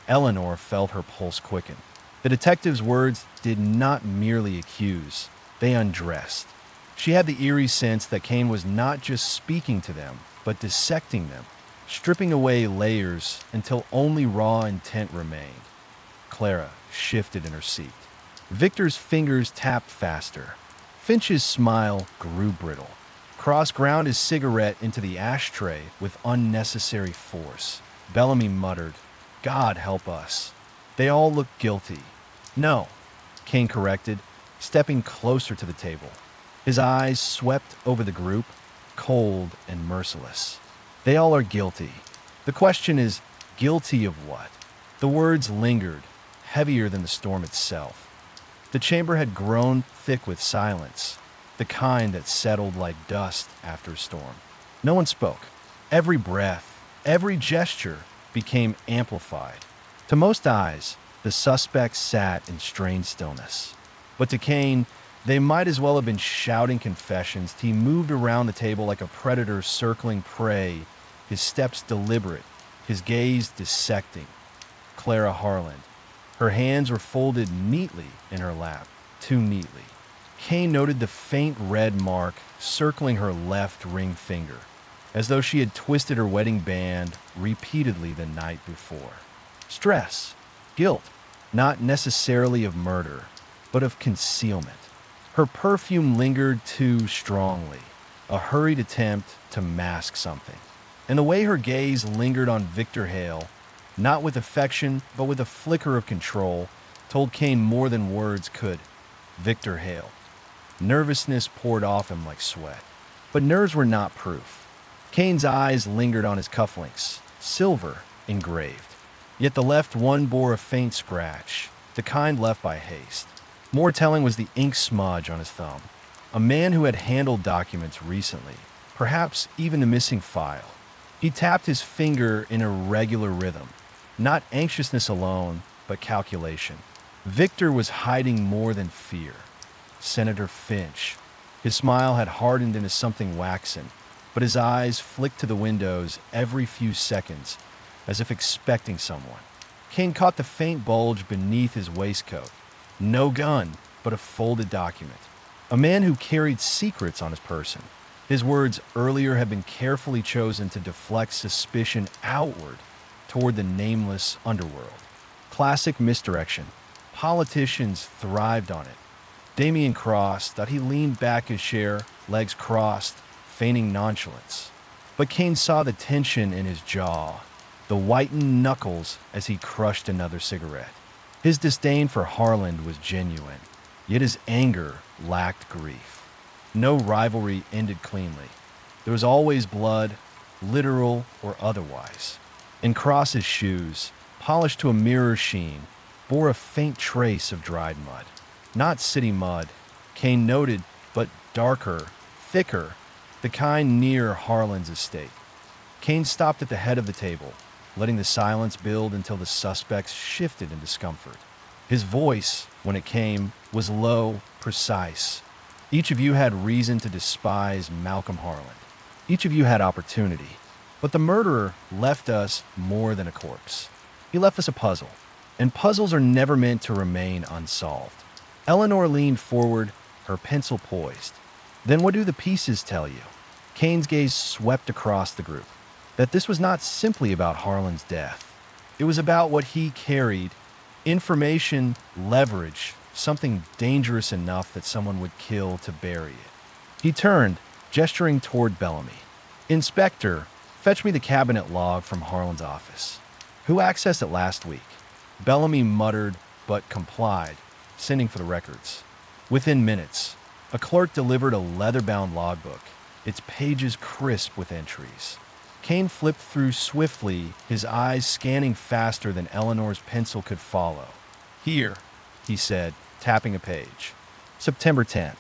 Eleanor felt her pulse quicken. The detective's words did not merely accuse, they undressed. She had the eerie sense that Kane was not just speaking to them, but dissecting them, stripping away layers until only raw intent remained. Clara shifted in her seat. Victor's fingers tapped faster. Finch's smile grew brittle. Cross ground his cigarette into the ashtray with unnecessary force. Bellamy muttered, "God help us. They all look guilty." "No," Kane corrected, stepping closer to the table. His eyes swept over the group, cold and merciless. "They all are guilty. The question is, guilty of what?" The words lingered, heavier than the storm itself. The chamber had grown thick with silence, the kind that settled like dust after a storm. No one spoke. Every breath, every gesture became amplified. To most eyes, the suspect sat in strained stillness. But to Kane, They might as well have been shouting confessions. He moved around the table like a predator circling prey, his steps deliberate, his gaze dissecting. Clara Harland. Her hands were folded neatly in her lap, too neatly. Kane noted the faint red mark circling her left ring finger, as though she had twisted her wedding band repeatedly the night before. Stress, guilt, not necessarily of murder, but of concealment. Her perfume lingered too strongly, a hurried attempt to mask something. And the way her gaze lingered on Victor Hale, not with affection, but with a flicker of control, told Kane more than words could. Victor Hale. Nervousness poured off him like sweat. But nerves were not proof. Kane's eyes lingered on his cufflinks, silver engraved. Yet the left one bore a faint scratch, the kind left by haste. More telling was the ink smudge on his thumb. A man who had handled documents recently, perhaps even the missing file. He tapped his finger in a regular rhythm. Not anxiousness alone, but calculation. Victor was hiding more than fear. Senator Finch. His smile had hardened into something waxen, but his eyes flicked to the windows every few seconds, as if expecting someone. Kane caught the faint bulge beneath his waistcoat. No gun, but a folded document. A man who carried secrets on his person. His words earlier had been carefully chosen to deflect suspicion outward toward the nameless underworld. Classic misdirection. Politicians thrived on it. Damien Cross thought he leaned back his chair, legs crossed, feigning nonchalance. But Kane saw the tension in his jaw, the whitened knuckles as he crushed another cigarette. His disdain for Harland was genuine, yet his anger lacked grief. No rivalry ended cleanly. There was always blood, literal or otherwise. And Cross's shoes, polished to a mirror sheen, bore a faint trace of dried mud. Not city mud, Kane noted, but darker, thicker, the kind near Harland's estate. Kane stopped at the head of the table, letting the silence build until the suspects shifted in discomfort. His voice, when it came, was low, precise. Each of you had reason to despise Malcolm Harland. Each of you had opportunity. But the murderer left us more than a corpse. He left us a puzzle. And puzzles are never meant to remain unsolved. Eleanor leaned forward, her pencil poised. Then what do the pieces tell you? Kane's gaze swept across the group. That this was not simply about Harland's death. It was about what he carried. Information, leverage, something dangerous enough that someone would kill to bury it. He turned, gesturing toward Bellamy. Inspector, fetch me the cabinet log from Harland's office. Who accessed it last week? Bellamy muttered, but complied, sending for the records. Within minutes, a clerk delivered a leather-bound logbook, its pages crisp with entries. Kane flipped through swiftly, his eyes scanning faster than Eleanor's pencil could follow. Here, he said, tapping a page. September 10th.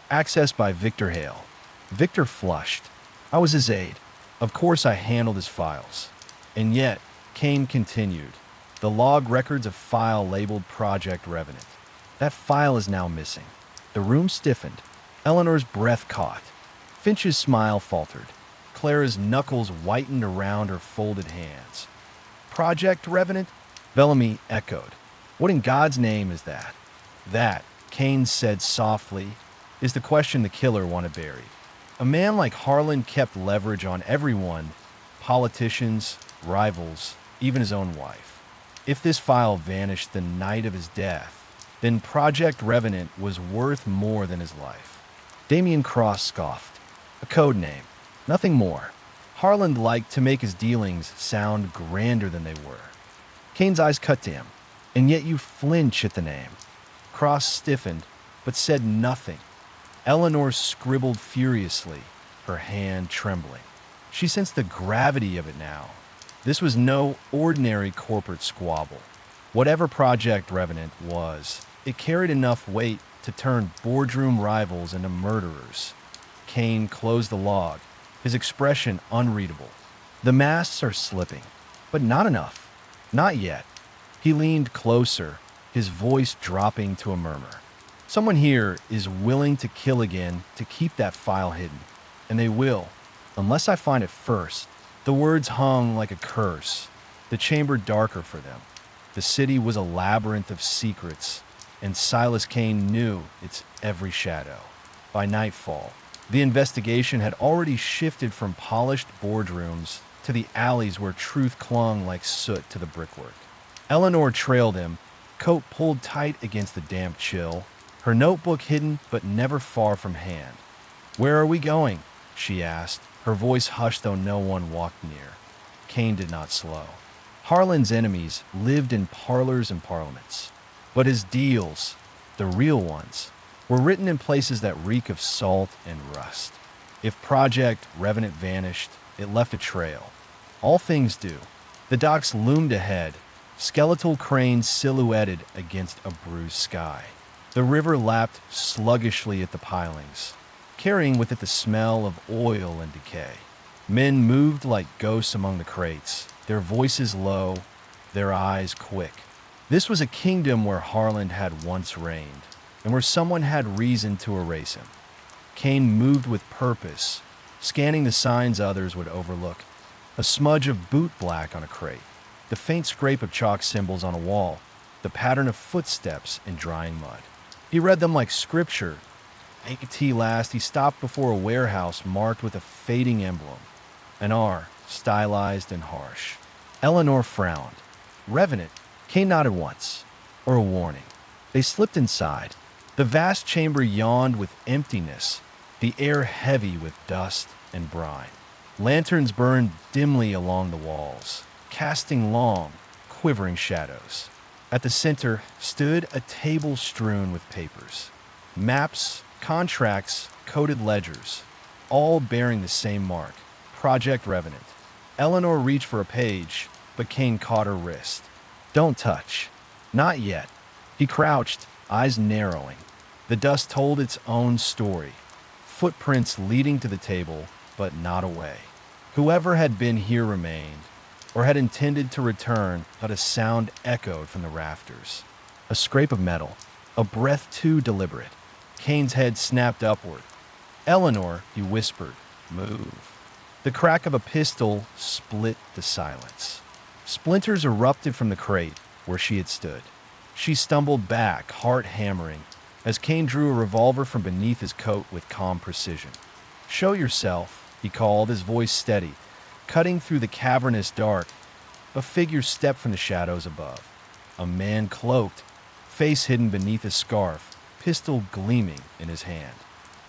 Accessed by Victor Hale. Victor flushed. I was his aide. Of course I handled his files. And yet, Kane continued. The log records a file labeled Project Revenant. That file is now missing. The room stiffened. Eleanor's breath caught. Finch's smile faltered. Clara's knuckles whitened around her folded hands. Project Revenant? Bellamy echoed. What in God's name is that? That, Kane said softly, is the question the killer wanted buried. A man like Harland kept leverage on everyone, politicians, rivals, even his own wife. If this file vanished the night of his death, then Project Revenant was worth more than his life. Damien Cross scoffed. A code name. Nothing more. Harland liked to make his dealings sound grander than they were. Kane's eyes cut to him. And yet you flinch at the name. Cross stiffened, but said nothing. Eleanor scribbled furiously, her hand trembling. She sensed the gravity of it now. This was no ordinary corporate squabble. Whatever Project Revenant was, it carried enough weight to turn boardroom rivals into murderers. Kane closed the log, his expression unreadable. The masks are slipping, but not enough. Not yet. He leaned closer, his voice dropping to a murmur. Someone here is willing to kill again to keep that file hidden. And they will, unless I find it first. The words hung like a curse, the chamber darker for them. The city was a labyrinth of secrets, and Silas Kane knew its every shadow. By nightfall, the investigation had already shifted from polished boardrooms to the alleys where truth clung like soot to the brickwork. Eleanor trailed him, coat pulled tight against the damp chill, her notebook hidden but never far from hand. "Where are we going?" she asked, her voice hushed though no one walked near. Kane did not slow. Harlan's enemies lived in parlors and parliaments, but his deals, the real ones, were written in places that reek of salt and rust. If Project Revenant vanished, it left a trail. All things do. The docks loomed ahead, skeletal cranes silhouetted against a bruised sky. The river lapped sluggishly at the pilings, carrying with it the smell of oil and decay. Men moved like ghosts among the crates, their voices low, their eyes quick. This was a kingdom where Harlan had once reigned, and where someone had reason to erase him. Kane moved with purpose, scanning the signs others would overlook. A smudge of boot black on a crate, the faint scrape of chalk symbols on a wall, the pattern of footsteps in drying mud. He read them like scripture. At last, he stopped before a warehouse marked with a fading emblem, an R, stylized and harsh. Eleanor frowned. Revenant. Kane nodded once, or a warning. They slipped inside. The vast chamber yawned with emptiness, the air heavy with dust and brine. Lanterns burned dimly along the walls, casting long, quivering shadows. At the center stood a table strewn with papers. Maps, contracts, coded ledgers, all bearing the same mark, Project Revenant. Eleanor reached for a page, but Kane caught her wrist. "Don't touch." "Not yet." He crouched, eyes narrowing. The dust told its own story. Footprints leading to the table, but not away. Whoever had been here remained, or had intended to return, but a sound echoed from the rafters. A scrape of metal, a breath too deliberate. Kane's head snapped upward. "Eleanor," he whispered, "move." The crack of a pistol split the silence. Splinters erupted from the crate where she had stood. She stumbled back, heart hammering, as Kane drew a revolver from beneath his coat with calm precision. "Show yourself," he called, his voice steady, cutting through the cavernous dark. A figure stepped from the shadows above. A man cloaked, face hidden beneath a scarf, pistol gleaming in his hand.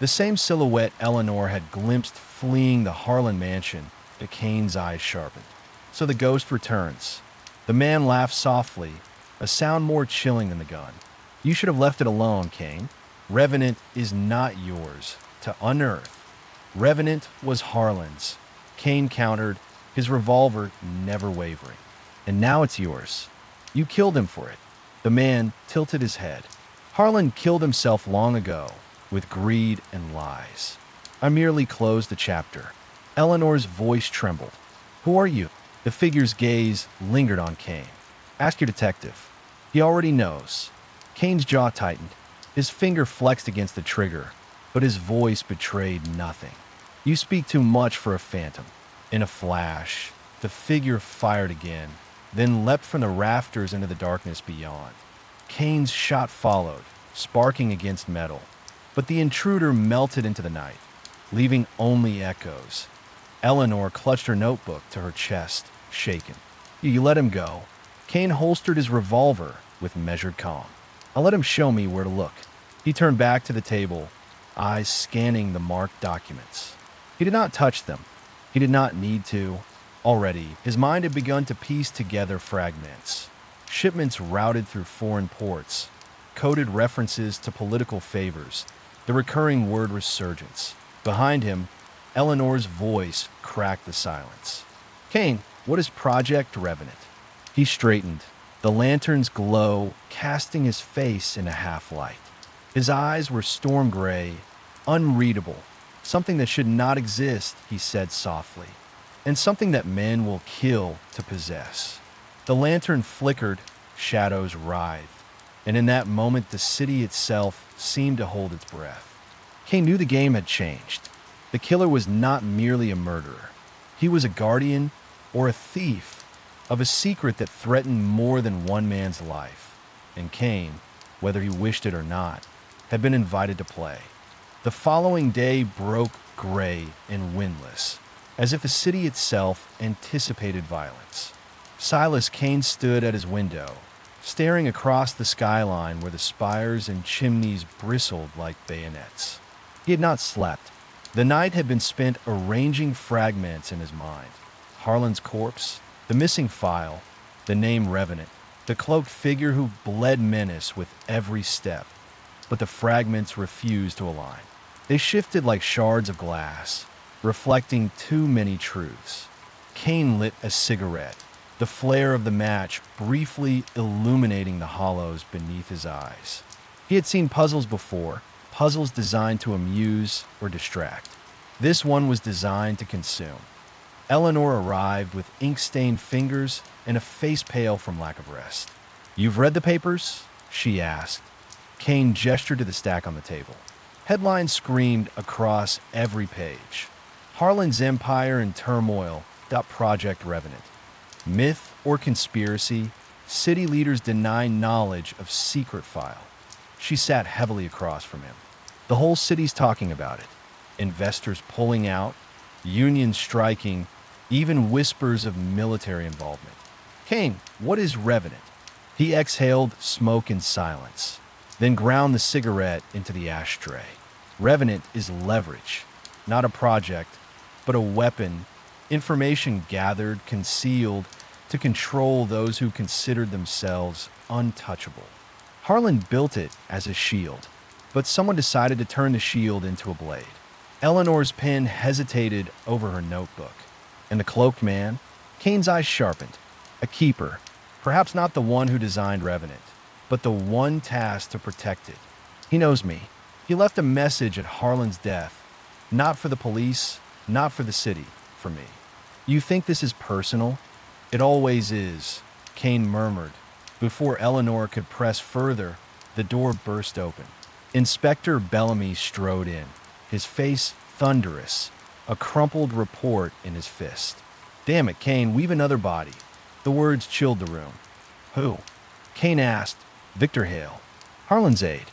The same silhouette Eleanor had glimpsed fleeing the Harlan mansion, but Kane's eyes sharpened. "So the ghost returns." The man laughed softly, a sound more chilling than the gun. "You should have left it alone, Kane. Revenant is not yours to unearth." Revenant was Harlan's. Kane countered, his revolver never wavering. "And now it's yours. You killed him for it." The man tilted his head. "Harlan killed himself long ago, with greed and lies. I merely closed the chapter." Eleanor's voice trembled. "Who are you?" The figure's gaze lingered on Kane. "Ask your detective. He already knows." Kane's jaw tightened. His finger flexed against the trigger, but his voice betrayed nothing. "You speak too much for a phantom." In a flash, the figure fired again, then leapt from the rafters into the darkness beyond. Kane's shot followed, sparking against metal, but the intruder melted into the night, leaving only echoes. Eleanor clutched her notebook to her chest, shaken. "You let him go." Kane holstered his revolver with measured calm. "I'll let him show me where to look." He turned back to the table, eyes scanning the marked documents. He did not touch them. He did not need to. Already, his mind had begun to piece together fragments. Shipments routed through foreign ports, coded references to political favors, the recurring word resurgence. Behind him, Eleanor's voice cracked the silence. "Kane, what is Project Revenant?" He straightened, the lantern's glow casting his face in a half-light. His eyes were storm gray, unreadable, something that should not exist, he said softly, and something that men will kill to possess. The lantern flickered, shadows writhed. and in that moment the city itself seemed to hold its breath. Kane knew the game had changed. The killer was not merely a murderer. He was a guardian or a thief of a secret that threatened more than one man's life. And Kane, whether he wished it or not, had been invited to play. The following day broke gray and windless, as if the city itself anticipated violence. Silas Kane stood at his window, staring across the skyline where the spires and chimneys bristled like bayonets. He had not slept. The night had been spent arranging fragments in his mind. Harlan's corpse, the missing file, the name Revenant, the cloaked figure who bled menace with every step. But the fragments refused to align. They shifted like shards of glass, reflecting too many truths. Kane lit a cigarette, the flare of the match briefly illuminating the hollows beneath his eyes. He had seen puzzles before, puzzles designed to amuse or distract. This one was designed to consume. Eleanor arrived with ink-stained fingers and a face pale from lack of rest. "You've read the papers?" she asked. Kane gestured to the stack on the table. Headlines screamed across every page. Harlan's Empire in Turmoil. Project Revenant. Myth or conspiracy, city leaders deny knowledge of secret file. She sat heavily across from him. The whole city's talking about it. Investors pulling out, unions striking, even whispers of military involvement. "Kane, what is Revenant?" He exhaled smoke in silence, then ground the cigarette into the ashtray. "Revenant is leverage, not a project, but a weapon, information gathered, concealed, to control those who considered themselves untouchable. Harlan built it as a shield, but someone decided to turn the shield into a blade." Eleanor's pen hesitated over her notebook. And the cloaked man? Kane's eyes sharpened. A keeper, perhaps not the one who designed Revenant, but the one tasked to protect it. "He knows me. He left a message at Harlan's death. Not for the police, not for the city, for me." "You think this is personal?" "It always is," Kane murmured. Before Eleanor could press further, the door burst open. Inspector Bellamy strode in, his face thunderous, a crumpled report in his fist. "Damn it, Kane, we've another body." The words chilled the room. "Who?" Kane asked. "Victor Hale. Harlan's aide.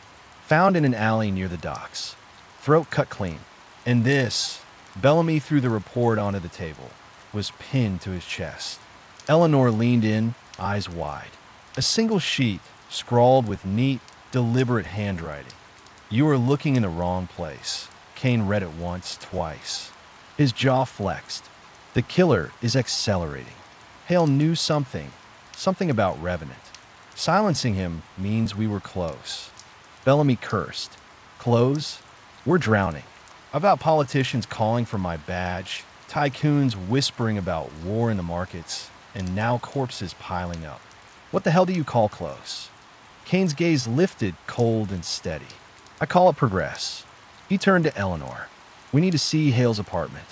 Found in an alley near the docks. Throat cut clean. And this," Bellamy threw the report onto the table, "was pinned to his chest." Eleanor leaned in, eyes wide. A single sheet, scrawled with neat, deliberate handwriting. "You are looking in the wrong place." Kane read it once, twice. His jaw flexed. The killer is accelerating. Hale knew something about Revenant. Silencing him means we were close. Bellamy cursed. "Close? We're drowning. About politicians calling for my badge, tycoons whispering about war in the markets, and now corpses piling up. What the hell do you call close?" Kane's gaze lifted, cold and steady. "I call it progress." He turned to Eleanor. "We need to see Hale's apartment.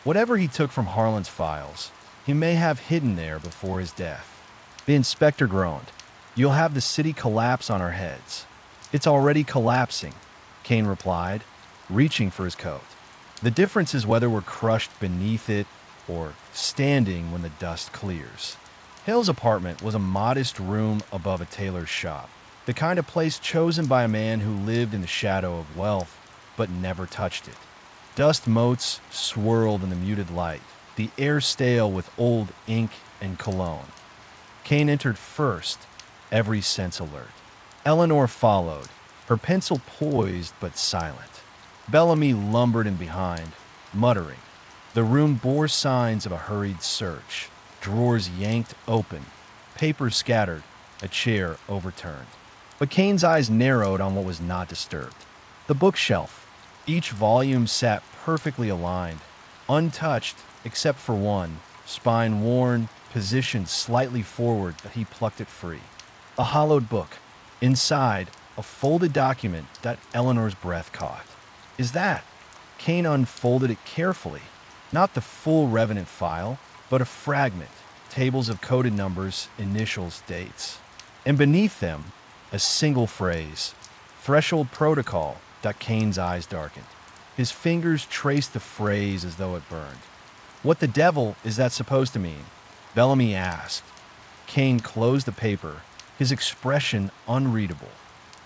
Whatever he took from Harlan's files, he may have hidden there before his death." The inspector groaned. "You'll have the city collapse on our heads." "It's already collapsing," Kane replied, reaching for his coat. "The difference is whether we're crushed beneath it or standing when the dust clears." Hale's apartment was a modest room above a tailor's shop, the kind of place chosen by a man who lived in the shadow of wealth but never touched it. Dust motes swirled in the muted light, the air stale with old ink and cologne. Kane entered first, every sense alert. Eleanor followed, her pencil poised but silent. Bellamy lumbered in behind, muttering. The room bore signs of a hurried search. Drawers yanked open, papers scattered, a chair overturned. But Kane's eyes narrowed on what was not disturbed. The bookshelf. Each volume sat perfectly aligned, untouched except for one, spine worn, positioned slightly forward, but he plucked it free. A hollowed book. Inside, a folded document that Eleanor's breath caught. "Is that?" Kane unfolded it carefully. Not the full Revenant file, but a fragment, tables of coded numbers, initials, dates. And beneath them, A single phrase. Threshold protocol. Kane's eyes darkened. His fingers traced the phrase as though it burned. What the devil is that supposed to mean? Bellamy asked. Kane closed the paper, his expression unreadable.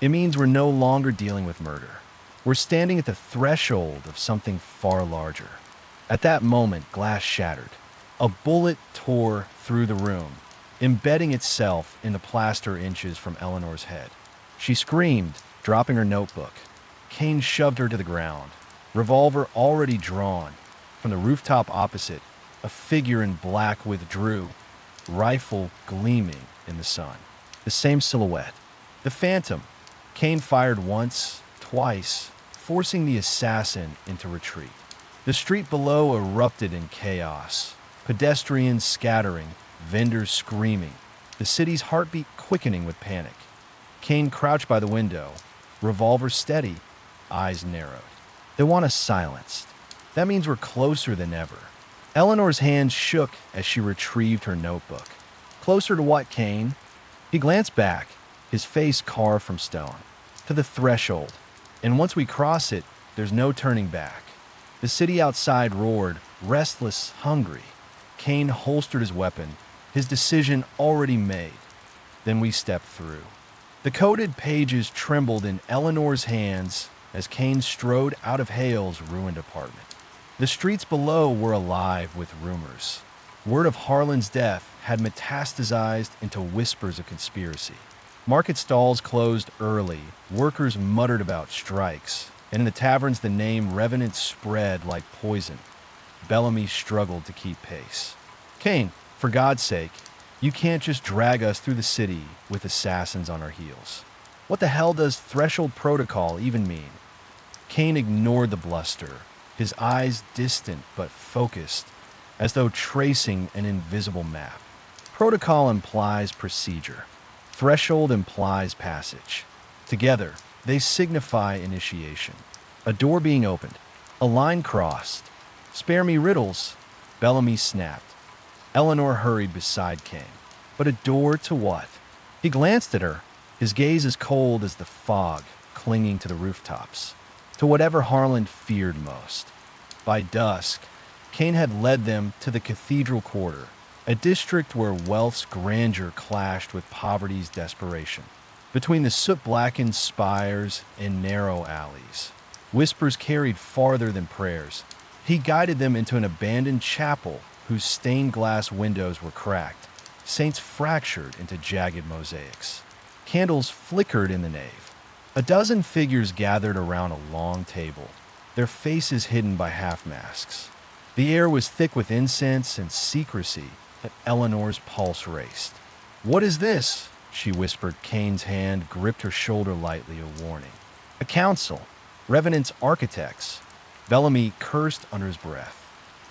It means we're no longer dealing with murder. We're standing at the threshold of something far larger. At that moment, glass shattered. A bullet tore through the room, embedding itself in the plaster inches from Eleanor's head. She screamed, dropping her notebook. Kane shoved her to the ground, revolver already drawn. From the rooftop opposite, a figure in black withdrew, rifle gleaming in the sun. The same silhouette. The phantom. Kane fired once, twice, forcing the assassin into retreat. The street below erupted in chaos. Pedestrians scattering, vendors screaming, the city's heartbeat quickening with panic. Kane crouched by the window, revolver steady, eyes narrowed. They want us silenced. That means we're closer than ever. Eleanor's hands shook as she retrieved her notebook. Closer to what, Kane? He glanced back, his face carved from stone. To the threshold. And once we cross it, there's no turning back. The city outside roared, restless, hungry. Kane holstered his weapon, his decision already made. Then we stepped through. The coded pages trembled in Eleanor's hands as Kane strode out of Hale's ruined apartment. The streets below were alive with rumors. Word of Harlan's death had metastasized into whispers of conspiracy. Market stalls closed early, workers muttered about strikes, and in the taverns the name Revenant spread like poison. Bellamy struggled to keep pace. Kane, for God's sake, you can't just drag us through the city with assassins on our heels. What the hell does threshold protocol even mean? Kane ignored the bluster, his eyes distant but focused, as though tracing an invisible map. Protocol implies procedure. Threshold implies passage. Together, they signify initiation. A door being opened, a line crossed. Spare me riddles, Bellamy snapped. Eleanor hurried beside Kane. But a door to what? He glanced at her, his gaze as cold as the fog clinging to the rooftops. To whatever Harlan feared most. By dusk, Kane had led them to the Cathedral Quarter, a district where wealth's grandeur clashed with poverty's desperation. Between the soot-blackened spires and narrow alleys, whispers carried farther than prayers. He guided them into an abandoned chapel whose stained glass windows were cracked, saints fractured into jagged mosaics. Candles flickered in the nave. A dozen figures gathered around a long table, their faces hidden by half-masks. The air was thick with incense and secrecy, but Eleanor's pulse raced. "What is this?" she whispered. Kane's hand gripped her shoulder lightly, a warning. "A council. Revenant's architects." Bellamy cursed under his breath.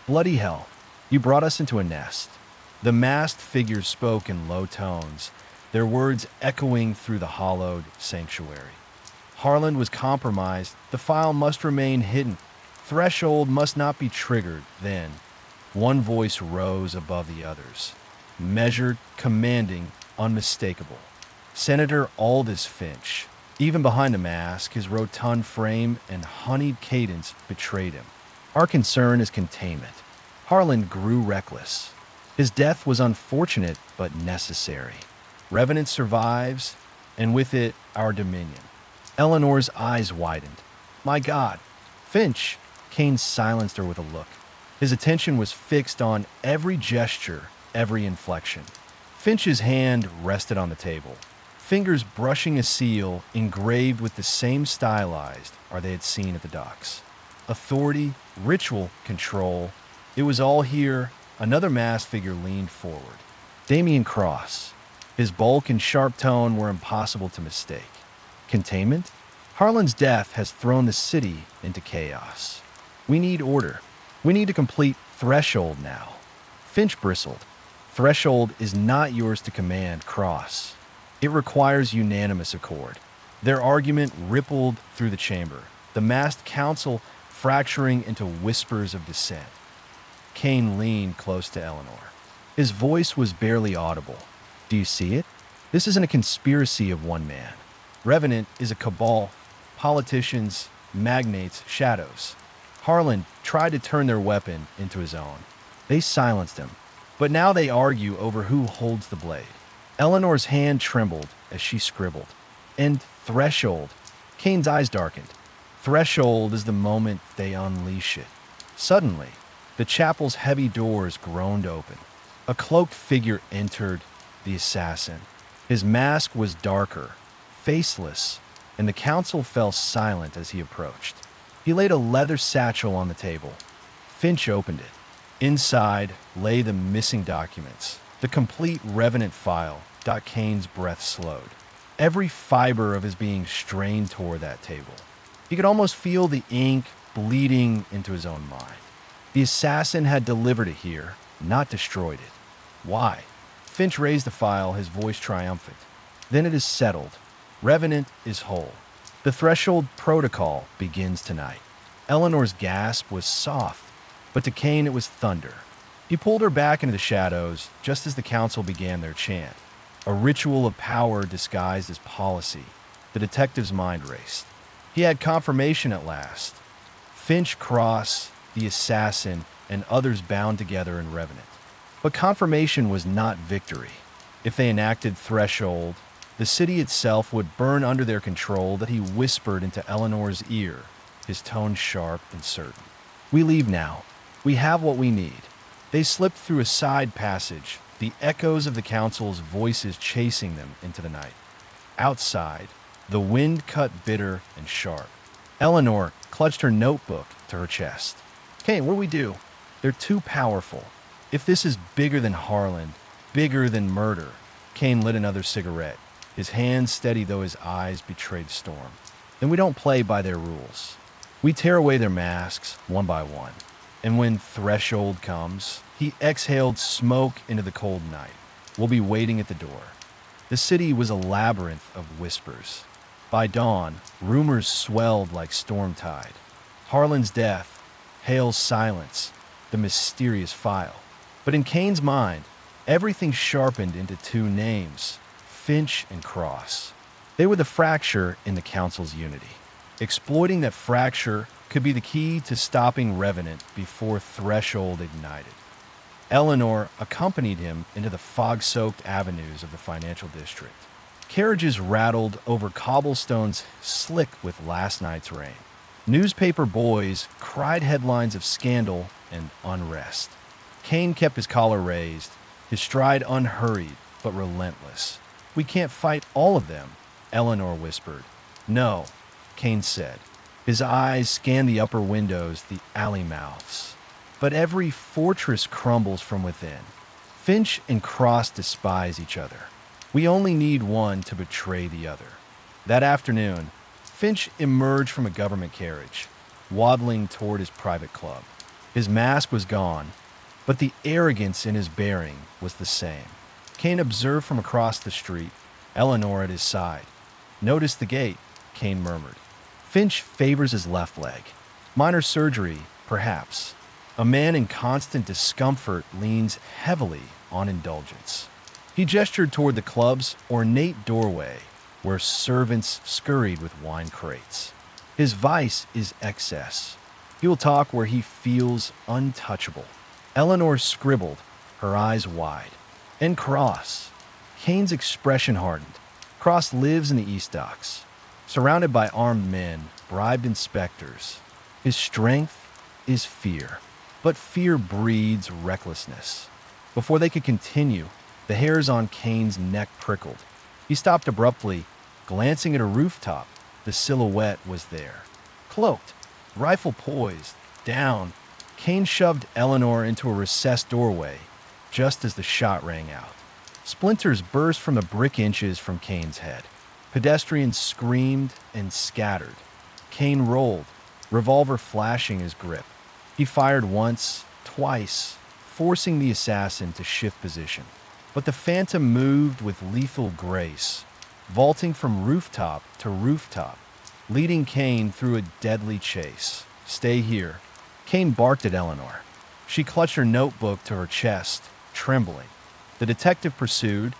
"Bloody hell. You brought us into a nest." The masked figures spoke in low tones, their words echoing through the hollowed sanctuary. Harlan was compromised. The file must remain hidden. Threshold must not be triggered. Then, one voice rose above the others. Measured, commanding, unmistakable. Senator Aldous Finch. Even behind the mask, his rotund frame and honeyed cadence betrayed him. "Our concern is containment." Harlan grew reckless. His death was unfortunate but necessary. Revenant survives, and with it, our dominion. Eleanor's eyes widened. "My God, Finch!" Kane silenced her with a look. His attention was fixed on every gesture, every inflection. Finch's hand rested on the table, fingers brushing a seal engraved with the same stylized art they had seen at the docks. Authority, ritual, control. It was all here. Another masked figure leaned forward. Damian Cross. His bulk and sharp tone were impossible to mistake. Containment? Harlan's death has thrown the city into chaos. We need order. We need to complete threshold now. Finch bristled. Threshold is not yours to command, Cross. It requires unanimous accord. Their argument rippled through the chamber, the masked council fracturing into whispers of dissent. Kane leaned close to Eleanor. His voice was barely audible. "Do you see it? This isn't a conspiracy of one man. Revenant is a cabal, politicians, magnates, shadows. Harlan tried to turn their weapon into his own. They silenced him, but now they argue over who holds the blade. Eleanor's hand trembled as she scribbled. And threshold. Kane's eyes darkened. Threshold is the moment they unleash it. Suddenly, the chapel's heavy doors groaned open. A cloaked figure entered, the assassin. His mask was darker, faceless, and the council fell silent as he approached. He laid a leather satchel on the table. Finch opened it. Inside lay the missing documents, the complete Revenant file. Kane's breath slowed. Every fiber of his being strained toward that table. He could almost feel the ink bleeding into his own mind. The assassin had delivered it here, not destroyed it. Why? Finch raised the file, his voice triumphant. Then it is settled. Revenant is whole. The threshold protocol begins tonight. Eleanor's gasp was soft, but to Kane it was thunder. He pulled her back into the shadows just as the council began their chant. A ritual of power disguised as policy. The detective's mind raced. He had confirmation at last. Finch, Cross, the assassin, and others bound together in Revenant. But confirmation was not victory. If they enacted Threshold, the city itself would burn under their control. That he whispered into Eleanor's ear, his tone sharp and certain. We leave now. We have what we need. They slipped through a side passage, the echoes of the council's voices chasing them into the night. Outside, the wind cut bitter and sharp. Eleanor clutched her notebook to her chest. Kane, what do we do? They're too powerful. If this is bigger than Harlan, bigger than murder. Kane lit another cigarette, his hands steady though his eyes betrayed storm. Then we don't play by their rules. We tear away their masks, one by one. And when Threshold comes, he exhaled smoke into the cold night. We'll be waiting at the door. The city was a labyrinth of whispers. By dawn, rumors swelled like storm tide. Harlan's death, Hale's silence, the mysterious file. But in Kane's mind, everything sharpened into two names, Finch and Cross. They were the fracture in the council's unity. Exploiting that fracture could be the key to stopping Revenant before Threshold ignited. Eleanor accompanied him into the fog-soaked avenues of the financial district. Carriages rattled over cobblestones slick with last night's rain. Newspaper boys cried headlines of scandal and unrest. Kane kept his collar raised, his stride unhurried but relentless. We can't fight all of them, Eleanor whispered. No, Kane said. His eyes scanned the upper windows, the alley mouths. But every fortress crumbles from within. Finch and Cross despise each other. We only need one to betray the other. That afternoon, Finch emerged from a government carriage, waddling toward his private club. His mask was gone, but the arrogance in his bearing was the same. Kane observed from across the street, Eleanor at his side. Notice the gait, Kane murmured. Finch favors his left leg. Minor surgery, perhaps. A man in constant discomfort leans heavily on indulgence. He gestured toward the club's ornate doorway, where servants scurried with wine crates. His vice is excess. He will talk where he feels untouchable. Eleanor scribbled, her eyes wide. And Cross. Kane's expression hardened. Cross lives in the East Docks, surrounded by armed men, bribed inspectors. His strength is fear, but fear breeds recklessness. Before they could continue, the hairs on Kane's neck prickled. He stopped abruptly, glancing at a rooftop. The silhouette was there. Cloaked, rifle poised, down, Kane shoved Eleanor into a recessed doorway just as the shot rang out. Splinters burst from the brick inches from Kane's head. Pedestrians screamed and scattered. Kane rolled, revolver flashing his grip. He fired once, twice, forcing the assassin to shift position. But the phantom moved with lethal grace, vaulting from rooftop to rooftop, leading Kane through a deadly chase. Stay here. Kane barked at Eleanor. She clutched her notebook to her chest, trembling. The detective pursued,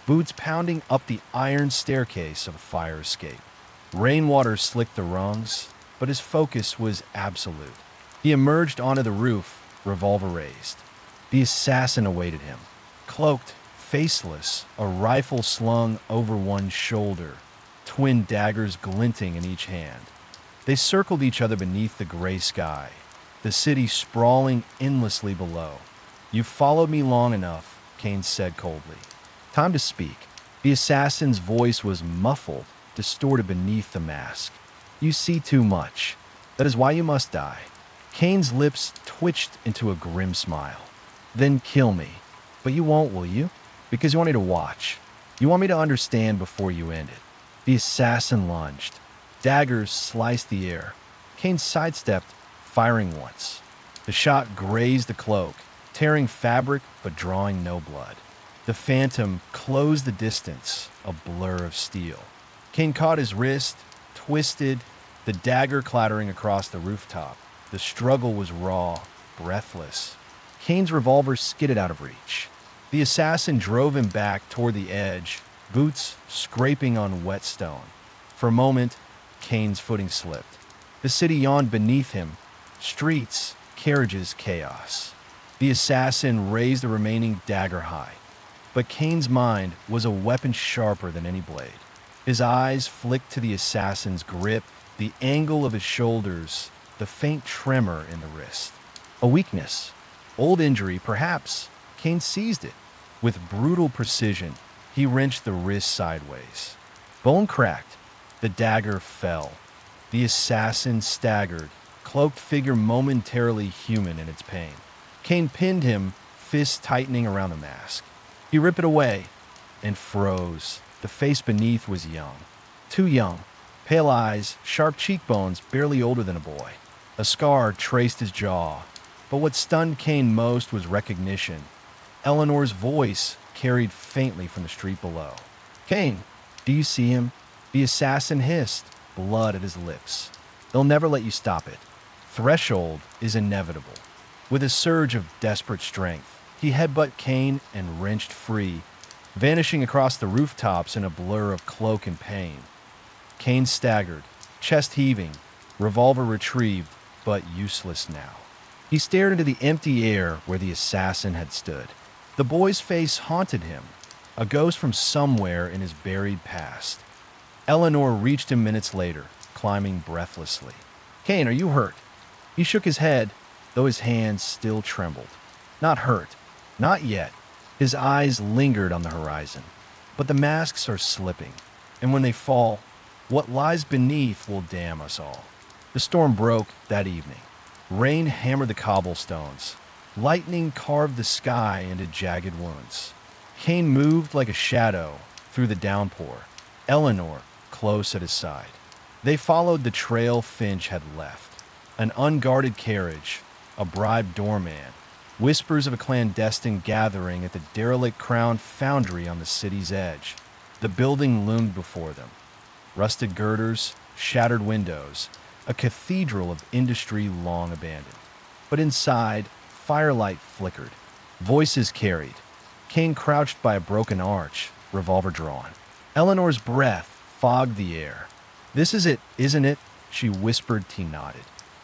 boots pounding up the iron staircase of a fire escape. Rainwater slicked the rungs, but his focus was absolute. He emerged onto the roof, revolver raised. The assassin awaited him, cloaked, faceless, a rifle slung over one shoulder, twin daggers glinting in each hand. They circled each other beneath the gray sky, the city sprawling endlessly below. "You've followed me long enough," Kane said coldly. "Time to speak." The assassin's voice was muffled, distorted beneath the mask. "You see too much. That is why you must die." Kane's lips twitched into a grim smile. "Then kill me. But you won't, will you? Because you want me to watch. You want me to understand before you end it." The assassin lunged. Daggers sliced the air. Kane sidestepped, firing once. The shot grazed the cloak, tearing fabric but drawing no blood. The phantom closed the distance, a blur of steel. Kane caught his wrist, twisted, the dagger clattering across the rooftop. The struggle was raw, breathless. Kane's revolver skidded out of reach. The assassin drove him back toward the edge, boots scraping on wet stone. For a moment, Kane's footing slipped. The city yawned beneath him. Streets, carriages, chaos. The assassin raised the remaining dagger high. But Kane's mind was a weapon sharper than any blade. His eyes flicked to the assassin's grip, the angle of his shoulders, the faint tremor in the wrist. A weakness, old injury, perhaps. Kane seized it. With brutal precision, he wrenched the wrist sideways. Bone cracked. The dagger fell. The assassin staggered, cloaked figure momentarily human in its pain. Kane pinned him, fists tightening around the mask. He ripped it away and froze. The face beneath was young. Too young. Pale eyes, sharp cheekbones, barely older than a boy. A scar traced his jaw. But what stunned Kane most was recognition. Eleanor's voice carried faintly from the street below. "Kane, do you see him?" The assassin hissed, blood at his lips. "They'll never let you stop it. Threshold is inevitable." With a surge of desperate strength, he headbutted Kane and wrenched free, vanishing across the rooftops in a blur of cloak and pain. Kane staggered, chest heaving, revolver retrieved, but useless now. He stared into the empty air where the assassin had stood. The boy's face haunted him, a ghost from somewhere in his buried past. Eleanor reached him minutes later, climbing breathlessly. "Kane, are you hurt?" He shook his head, though his hands still trembled. "Not hurt. Not yet." His eyes lingered on the horizon. "But the masks are slipping, and when they fall, what lies beneath will damn us all." The storm broke that evening. Rain hammered the cobblestones. Lightning carved the sky into jagged wounds. Kane moved like a shadow through the downpour, Eleanor close at his side. They followed the trail Finch had left. An unguarded carriage, a bribed doorman, whispers of a clandestine gathering at the derelict Crown Foundry on the city's edge. The building loomed before them. Rusted girders, shattered windows, a cathedral of industry long abandoned. But inside, firelight flickered. Voices carried. Kane crouched by a broken arch, revolver drawn. Eleanor's breath fogged the air. "This is it, isn't it?" she whispered. He nodded.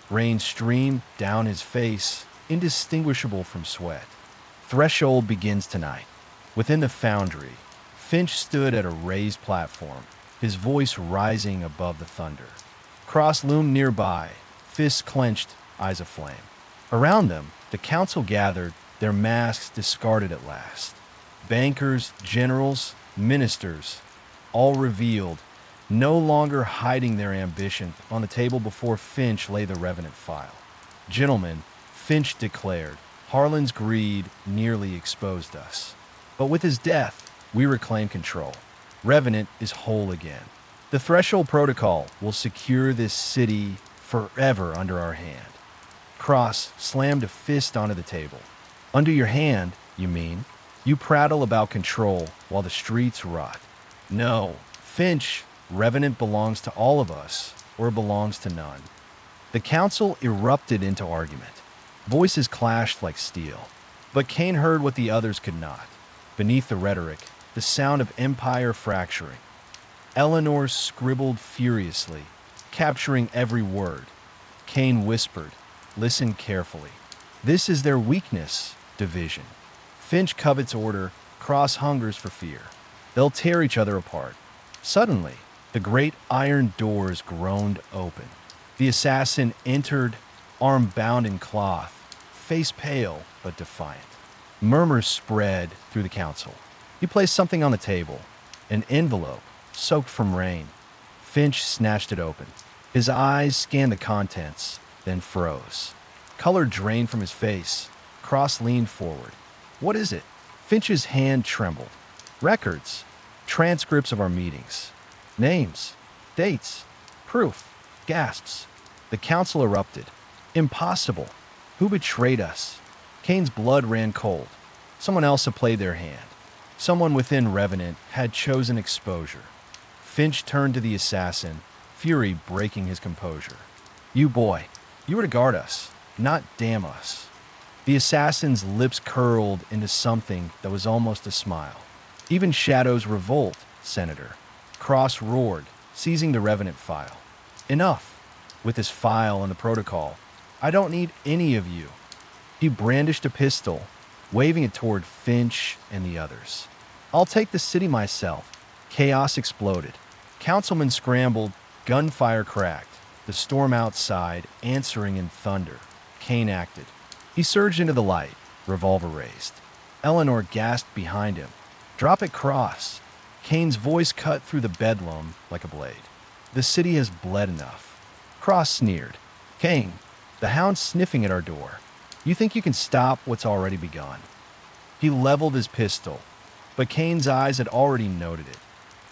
Rain streamed down his face, indistinguishable from sweat. Threshold begins tonight. Within the foundry, Finch stood at a raised platform, his voice rising above the thunder. Cross loomed nearby, fists clenched, eyes aflame. Around them, the council gathered, their masks discarded at last. Bankers, generals, ministers, all revealed, no longer hiding their ambition. On the table before Finch lay the Revenant file. "Gentlemen," Finch declared, "Harlan's greed nearly exposed us. But with his death, we reclaim control. Revenant is whole again. The Threshold Protocol will secure this city forever under our hand." Cross slammed a fist onto the table. "Under your hand, you mean? You prattle about control while the streets rot. No, Finch, Revenant belongs to all of us, or belongs to none." The council erupted into argument. Voices clashed like steel. But Kane heard what the others could not. Beneath the rhetoric, the the sound of empire fracturing. Eleanor scribbled furiously, capturing every word. Kane whispered, "Listen carefully. This is their weakness, division. Finch covets order, Cross hungers for fear. They'll tear each other apart." Suddenly, the great iron doors groaned open. The assassin entered, arm bound in cloth, face pale but defiant. Murmurs spread through the council. He placed something on the table, an envelope, soaked from rain. Finch snatched it open. His eyes scanned the contents, then froze. Color drained from his face. Cross leaned forward. "What is it?" Finch's hand trembled. "Records. Transcripts of our meetings. Names. Dates. Proof." Gasps. The council erupted. "Impossible. Who betrayed us?" Kane's blood ran cold. Someone else had played their hand. Someone within Revenant had chosen exposure. Finch turned to the assassin, fury breaking his composure. "You boy, you were to guard us, not damn us." The assassin's lips curled into something that was almost a smile. "Even shadows revolt, Senator." Cross roared, seizing the Revenant file. "Enough. With this file and the protocol, I don't need any of you." He brandished a pistol, waving it toward Finch and the others. "I'll take the city myself." Chaos exploded. Councilmen scrambled, gunfire cracked, the storm outside answering in thunder. Kane acted. He surged into the light, revolver raised. Eleanor gasped behind him. "Drop it, Cross." Kane's voice cut through the bedlam like a blade. "The city has bled enough." Cross sneered. "Kane, the hound's sniffing at our door. You think you can stop what's already begun?" He leveled his pistol, but Kane's eyes had already noted it.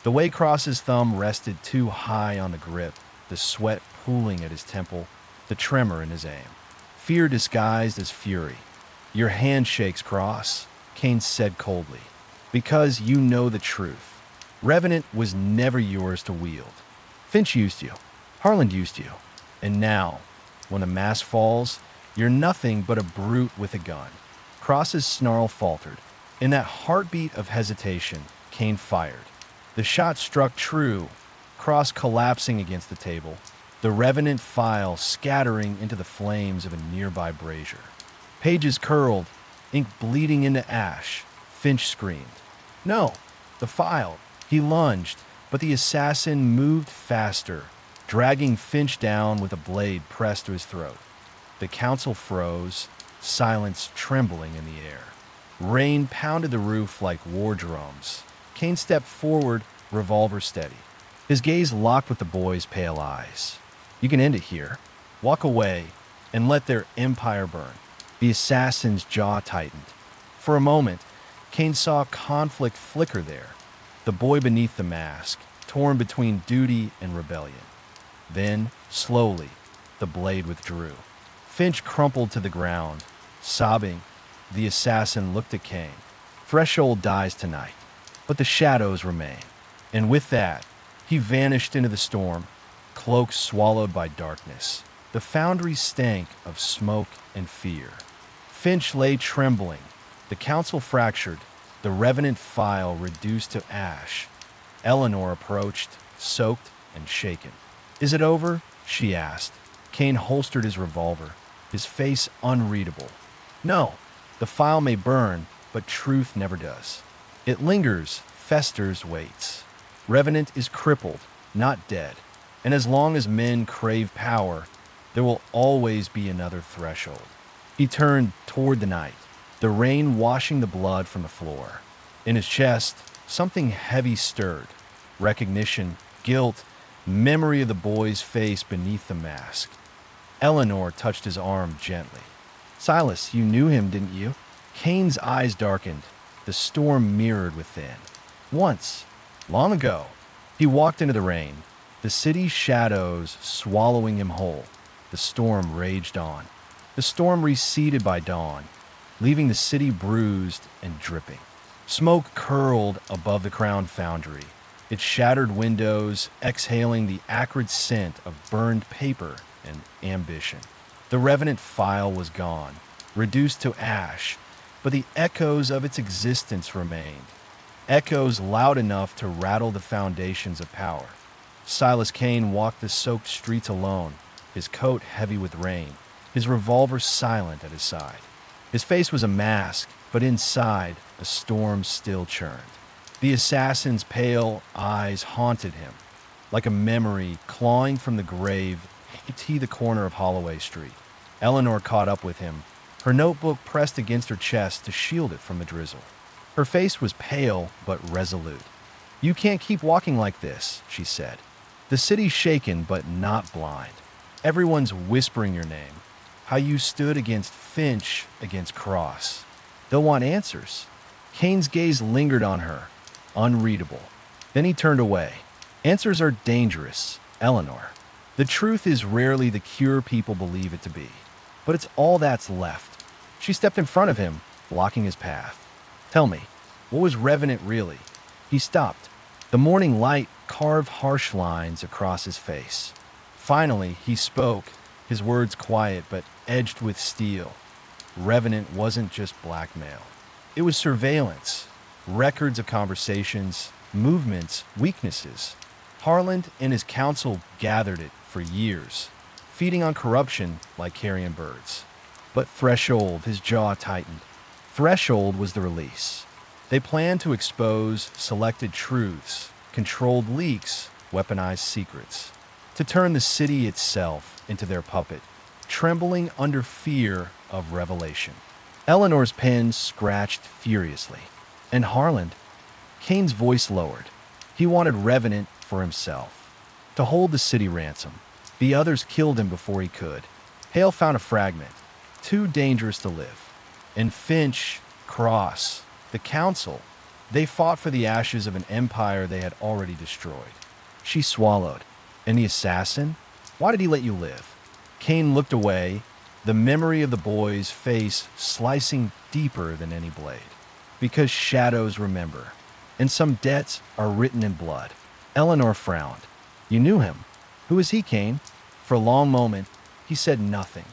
The way Cross's thumb rested too high on the grip, the sweat pooling at his temple, the tremor in his aim. Fear disguised as fury. "Your hand shakes, Cross," Kane said coldly, "because you know the truth. Revenant was never yours to wield. Finch used you. Harland used you. And now, when the mask falls, you're nothing but a brute with a gun." Cross's snarl faltered. In that heartbeat of hesitation, Kane fired. The shot struck true, Cross collapsing against the table, the Revenant file scattering into the flames of a nearby brazier. Pages curled, ink bleeding into ash. Finch screamed. "No, the file!" He lunged, but the assassin moved faster, dragging Finch down with a blade pressed to his throat. The council froze, silence trembling in the air. Rain pounded the roof like war drums. Kane stepped forward, revolver steady. His gaze locked with the boy's pale eyes. "You can end it here. Walk away and let their empire burn." The assassin's jaw tightened. For a moment, Kane saw conflict flicker there. The boy beneath the mask, torn between duty and rebellion. Then, slowly, the blade withdrew. Finch crumpled to the ground, sobbing. The assassin looked at Kane. "Threshold dies tonight, but the shadows remain." And with that, he vanished into the storm, cloak swallowed by darkness. The foundry stank of smoke and fear. Finch lay trembling, the council fractured, the Revenant file reduced to ash. Eleanor approached, soaked and shaken. "Is it over?" she asked. Kane holstered his revolver, his face unreadable. "No, the file may burn, but truth never does. It lingers, festers, waits. Revenant is crippled, not dead, and as long as men crave power, there will always be another threshold." He turned toward the night, the rain washing the blood from the floor. In his chest, something heavy stirred. Recognition, guilt, memory of the boy's face beneath the mask. Eleanor touched his arm gently. "Silas, you knew him, didn't you?" Kane's eyes darkened. The storm mirrored within. "Once, long ago." He walked into the rain, the city's shadows swallowing him whole. The storm raged on. The storm receded by dawn, leaving the city bruised and dripping. Smoke curled above the Crown Foundry, its shattered windows exhaling the acrid scent of burned paper and ambition. The Revenant file was gone, reduced to ash, but the echoes of its existence remained. echoes loud enough to rattle the foundations of power. Silas Kane walked the soaked streets alone, his coat heavy with rain, his revolver silent at his side. His face was a mask, but inside, a storm still churned. The assassin's pale eyes haunted him, like a memory clawing from the grave to the corner of Holloway Street. Eleanor caught up with him, her notebook pressed against her chest to shield it from the drizzle. Her face was pale but resolute. "You can't keep walking like this," she said. "The city's shaken but not blind. Everyone's whispering your name, how you stood against Finch, against Cross. They'll want answers." Kane's gaze lingered on her, unreadable. Then he turned away. "Answers are dangerous, Eleanor. The truth is rarely the cure people believe it to be. But it's all that's left." She stepped in front of him, blocking his path. "Tell me, what was Revenant really?" He stopped. The morning light carved harsh lines across his face. Finally, he spoke, his words quiet but edged with steel. Revenant wasn't just blackmail. It was surveillance, records of conversations, movements, weaknesses. Harland and his council gathered it for years, feeding on corruption like carrion birds. But Threshold, his jaw tightened. Threshold was the release. They planned to expose selected truths, controlled leaks, weaponized secrets, to turn the city itself into their puppet, trembling under fear of revelation. Eleanor's pen scratched furiously. And Harland? Kane's voice lowered. He wanted Revenant for himself, to hold the city ransom. The others killed him before he could. Hale found a fragment, too dangerous to live. And Finch, Cross, the council, they fought for the ashes of an empire they had already destroyed. She swallowed. And the assassin? Why did he let you live? Kane looked away, the memory of the boy's face slicing deeper than any blade. Because shadows remember, and some debts are written in blood. Eleanor frowned. "You knew him. Who is he, Kane?" For a long moment, he said nothing.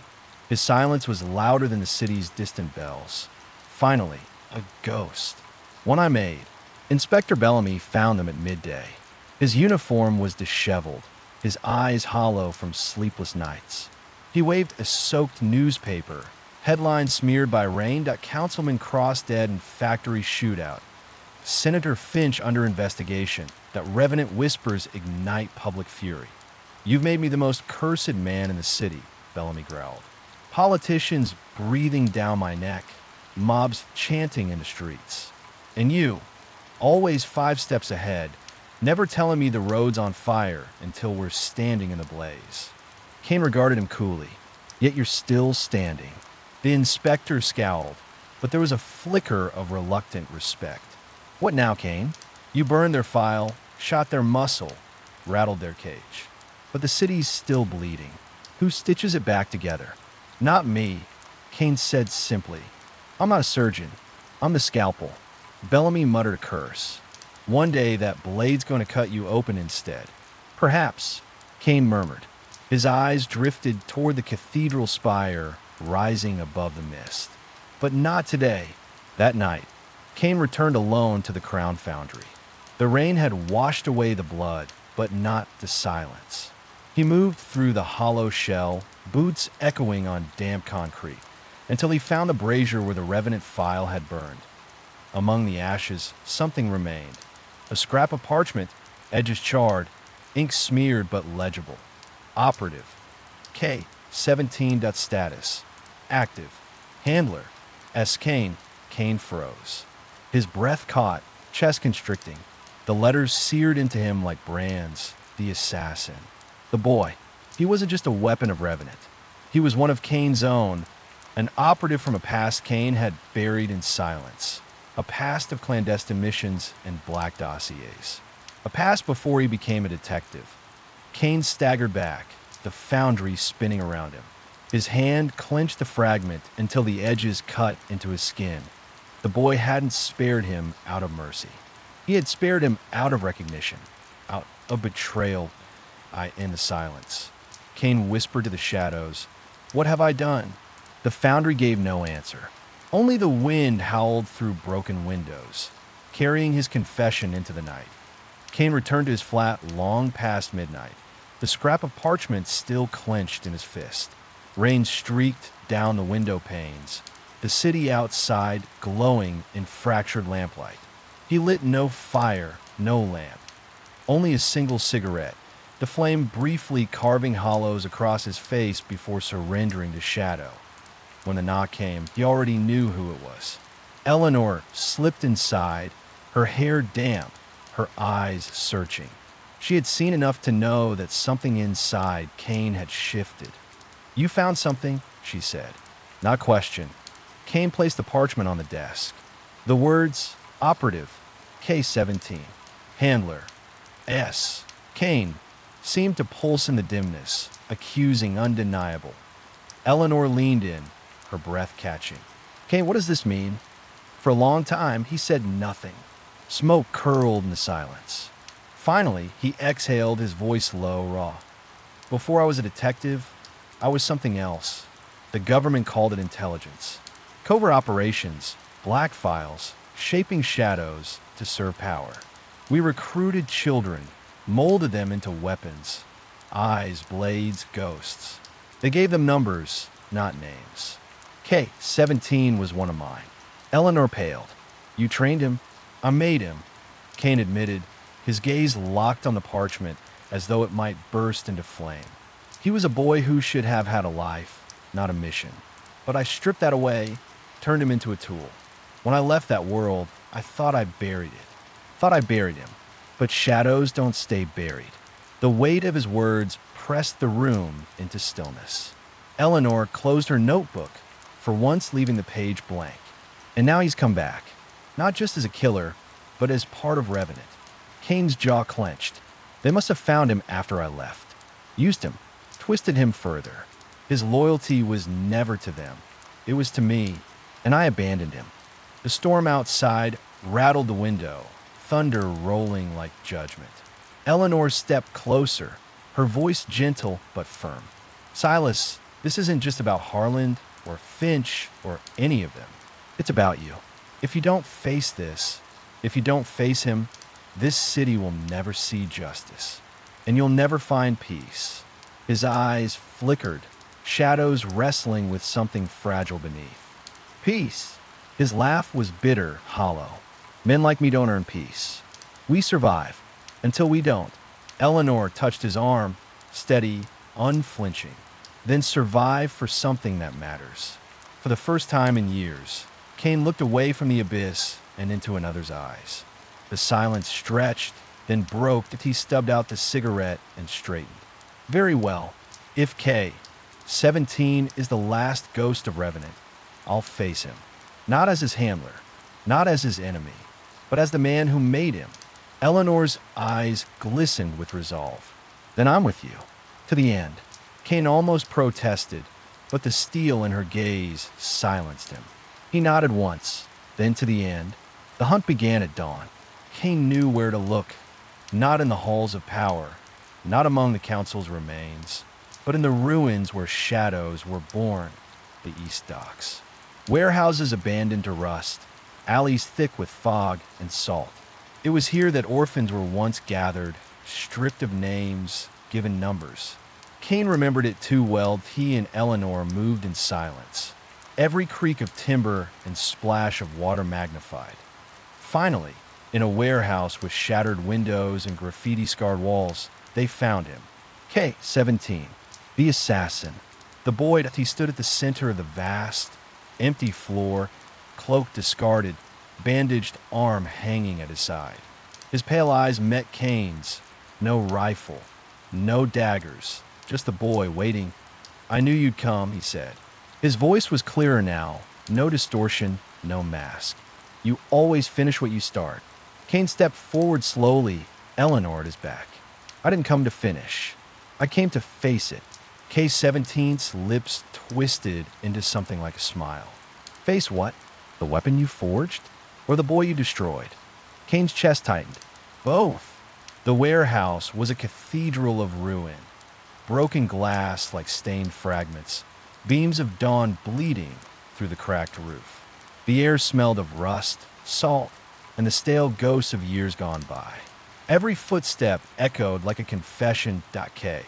His silence was louder than the city's distant bells. Finally, a ghost. One I made. Inspector Bellamy found them at midday. His uniform was disheveled, his eyes hollow from sleepless nights. He waved a soaked newspaper, headline smeared by rain, Councilman Cross dead in factory shootout. Senator Finch under investigation, that Revenant whispers ignite public fury. "You've made me the most cursed man in the city," Bellamy growled. "Politicians breathing down my neck, mobs chanting in the streets. And you, always 5 steps ahead, never telling me the road's on fire until we're standing in the blaze." Kane regarded him coolly. "Yet you're still standing." The inspector scowled, but there was a flicker of reluctant respect. "What now, Kane? You burned their file, shot their muscle, rattled their cage. But the city's still bleeding. Who stitches it back together?" "Not me," Kane said simply. "I'm not a surgeon. I'm the scalpel." Bellamy muttered a curse. "One day that blade's going to cut you open instead." "Perhaps," Kane murmured. His eyes drifted toward the cathedral spire rising above the mist. "But not today." That night, Kane returned alone to the Crown Foundry. The rain had washed away the blood, but not the silence. He moved through the hollow shell, boots echoing on damp concrete, until he found the brazier where the Revenant file had burned. Among the ashes, something remained. A scrap of parchment, edges charred, ink smeared but legible. Operative. K. 17. Status. Active. Handler. S. Kane. Kane froze. His breath caught, chest constricting. The letters seared into him like brands. The assassin. The boy. He wasn't just a weapon of Revenant. He was one of Kane's own, an operative from a past Kane had buried in silence. A past of clandestine missions and black dossiers. A past before he became a detective. Kane staggered back, the foundry spinning around him. His hand clenched the fragment until the edges cut into his skin. The boy hadn't spared him out of mercy. He had spared him out of recognition, out of betrayal. In the silence, Kane whispered to the shadows, "What have I done?" The foundry gave no answer. Only the wind howled through broken windows. carrying his confession into the night. Kane returned to his flat long past midnight, the scrap of parchment still clenched in his fist. Rain streaked down the window panes, the city outside glowing in fractured lamplight. He lit no fire, no lamp, only a single cigarette, the flame briefly carving hollows across his face before surrendering to shadow. When the knock came, he already knew who it was. Eleanor slipped inside, her hair damp, her eyes searching. She had seen enough to know that something inside Kane had shifted. "You found something," she said. Not question. Kane placed the parchment on the desk. The words, operative, K-17, handler, S. Kane, seemed to pulse in the dimness, accusing undeniable. Eleanor leaned in, her breath catching. "Kane, what does this mean?" For a long time, he said nothing. Smoke curled in the silence. Finally, he exhaled, his voice low, raw. "Before I was a detective, I was something else. The government called it intelligence. Covert operations, black files, shaping shadows to serve power. We recruited children, molded them into weapons. Eyes, blades, ghosts. They gave them numbers, not names. K-17 was one of mine." Eleanor paled. "You trained him?" "I made him," Kane admitted, his gaze locked on the parchment as though it might burst into flame. "He was a boy who should have had a life, not a mission. But I stripped that away, turned him into a tool. When I left that world, I thought I buried it. Thought I buried him. But shadows don't stay buried." The weight of his words pressed the room into stillness. Eleanor closed her notebook, for once leaving the page blank. "And now he's come back. Not just as a killer, but as part of Revenant." Kane's jaw clenched. "They must have found him after I left. Used him, twisted him further. His loyalty was never to them. It was to me, and I abandoned him." The storm outside rattled the window, thunder rolling like judgment. Eleanor stepped closer, her voice gentle but firm. "Silas, this isn't just about Harland or Finch or any of them. It's about you. If you don't face this, if you don't face him, this city will never see justice, and you'll never find peace." His eyes flickered, shadows wrestling with something fragile beneath. "Peace?" His laugh was bitter, hollow. "Men like me don't earn peace. We survive. Until we don't." Eleanor touched his arm, steady, unflinching. "Then survive for something that matters." For the first time in years, Kane looked away from the abyss and into another's eyes. The silence stretched, then broke as he stubbed out the cigarette and straightened. "Very well. If K-17 is the last ghost of Revenant, I'll face him. Not as his handler, not as his enemy, but as the man who made him." Eleanor's eyes glistened with resolve. "Then I'm with you. To the end." Kane almost protested, but the steel in her gaze silenced him. He nodded once, then to the end. The hunt began at dawn. Kane knew where to look, not in the halls of power, not among the council's remains, but in the ruins where shadows were born, the East Docks. Warehouses abandoned to rust, alleys thick with fog and salt. It was here that orphans were once gathered, stripped of names, given numbers. Kane remembered it too well. He and Eleanor moved in silence, every creak of timber and splash of water magnified. Finally, in a warehouse with shattered windows and graffiti-scarred walls, they found him. K-17, the assassin. The boy that he stood at the center of the vast, empty floor, cloak discarded, bandaged arm hanging at his side. His pale eyes met Kane's. No rifle, no daggers, just the boy waiting. "I knew you'd come," he said. His voice was clearer now, no distortion, no mask. "You always finish what you start." Kane stepped forward slowly, Eleanor at his back. "I didn't come to finish. I came to face it." K-17's lips twisted into something like a smile. "Face what? The weapon you forged? Or the boy you destroyed?" Kane's chest tightened. "Both." The warehouse was a cathedral of ruin. Broken glass like stained fragments, beams of dawn bleeding through the cracked roof. The air smelled of rust, salt, and the stale ghosts of years gone by. Every footstep echoed like a confession. K.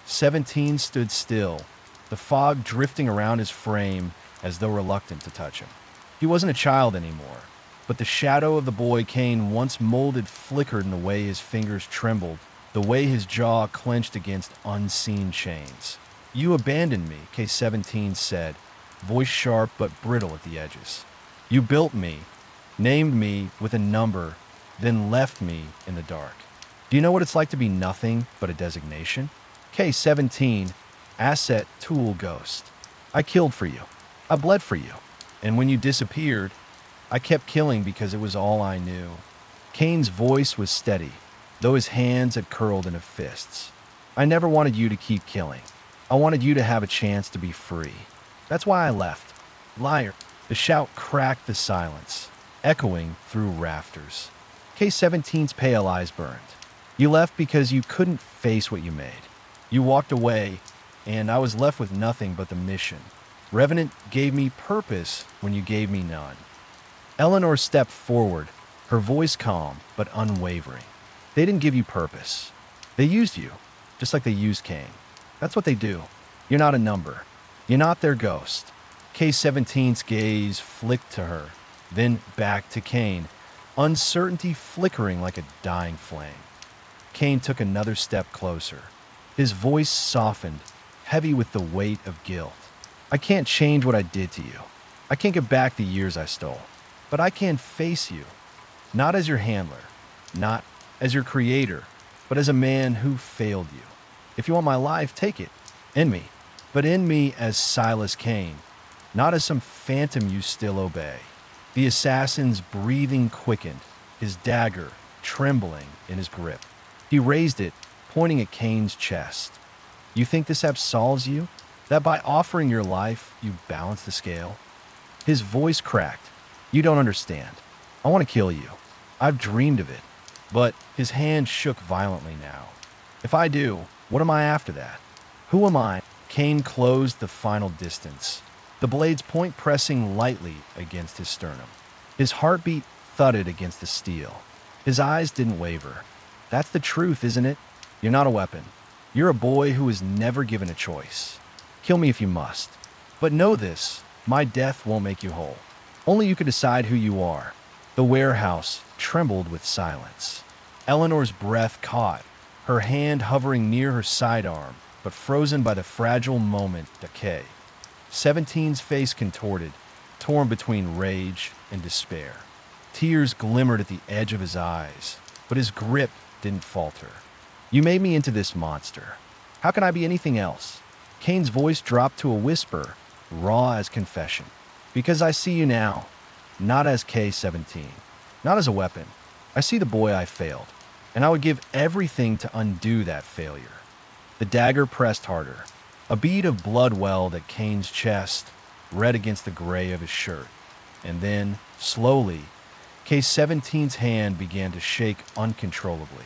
17 stood still, the fog drifting around his frame as though reluctant to touch him. He wasn't a child anymore, but the shadow of the boy Kane once molded flickered in the way his fingers trembled, the way his jaw clenched against unseen chains. "You abandoned me," K-17 said, voice sharp but brittle at the edges. "You built me, named me with a number, then left me in the dark. Do you know what it's like to be nothing but a designation?" K-17, asset, tool, ghost. "I killed for you. I bled for you. And when you disappeared, I kept killing because it was all I knew." Kane's voice was steady, though his hands had curled into fists. "I never wanted you to keep killing. I wanted you to have a chance to be free. That's why I left." "Liar." The shout cracked the silence, echoing through rafters. K-17's pale eyes burned. "You left because you couldn't face what you made. You walked away, and I was left with nothing but the mission. Revenant gave me purpose when you gave me none." Eleanor stepped forward, her voice calm but unwavering. "They didn't give you purpose. They used you, just like they used Kane. That's what they do. You're not a number. You're not their ghost." K-17's gaze flicked to her, then back to Kane, uncertainty flickering like a dying flame. Kane took another step closer. His voice softened, heavy with the weight of guilt. "I can't change what I did to you. I can't get back the years I stole. But I can face you, not as your handler, not as your creator, but as a man who failed you. If you want my life, take it. In me. But in me as Silas Kane, not as some phantom you still obey." The assassin's breathing quickened, his dagger trembling in his grip. He raised it, pointing at Kane's chest. "You think this absolves you? That by offering your life, you balance the scale?" His voice cracked. "You don't understand. I want to kill you. I've dreamed of it." But his hand shook violently now. "If I do, what am I after that? Who am I?" Kane closed the final distance, the blade's point pressing lightly against his sternum. His heartbeat thudded against the steel. His eyes didn't waver. "That's the truth, isn't it? You're not a weapon. You're a boy who was never given a choice. Kill me if you must. But know this, my death won't make you whole. Only you can decide who you are." The warehouse trembled with silence. Eleanor's breath caught, her hand hovering near her sidearm, but frozen by the fragile moment decay. 17's face contorted, torn between rage and despair. Tears glimmered at the edge of his eyes, but his grip didn't falter. "You made me into this monster. How can I be anything else?" Kane's voice dropped to a whisper, raw as confession. "Because I see you now, not as K-17, not as a weapon. I see the boy I failed, and I would give everything to undo that failure." The dagger pressed harder. A bead of blood welled at Kane's chest, red against the gray of his shirt. And then, slowly, K-17's hand began to shake uncontrollably.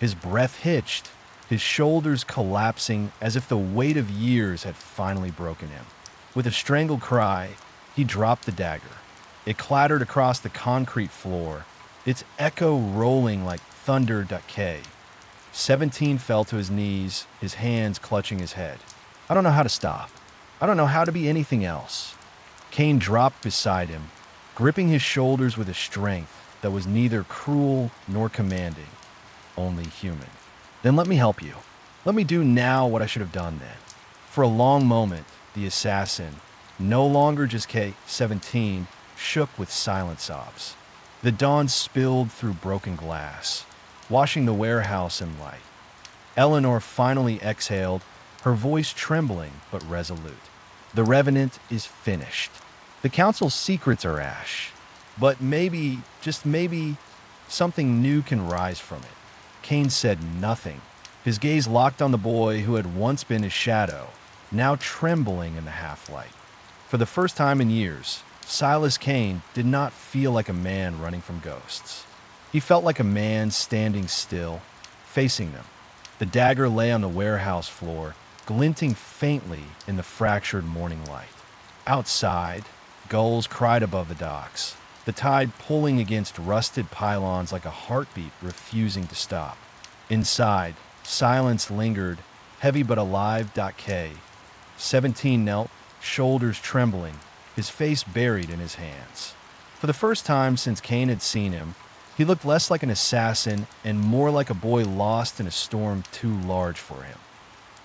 His breath hitched, his shoulders collapsing as if the weight of years had finally broken him. With a strangled cry, he dropped the dagger. It clattered across the concrete floor, its echo rolling like thunder. K. 17 fell to his knees, his hands clutching his head. "I don't know how to stop. I don't know how to be anything else." Kane dropped beside him, gripping his shoulders with a strength that was neither cruel nor commanding, only human. "Then let me help you. Let me do now what I should have done then." For a long moment, the assassin, no longer just K-17, shook with silent sobs. The dawn spilled through broken glass, washing the warehouse in light. Eleanor finally exhaled, her voice trembling but resolute. "The Revenant is finished. The Council's secrets are ash. But maybe, just maybe, something new can rise from it." Kane said nothing, his gaze locked on the boy who had once been his shadow, now trembling in the half-light. For the first time in years, Silas Kane did not feel like a man running from ghosts. He felt like a man standing still, facing them. The dagger lay on the warehouse floor, glinting faintly in the fractured morning light. Outside, gulls cried above the docks, the tide pulling against rusted pylons like a heartbeat refusing to stop. Inside, silence lingered, heavy but alive. K. 17 knelt, shoulders trembling, his face buried in his hands. For the first time since Kane had seen him, he looked less like an assassin and more like a boy lost in a storm too large for him.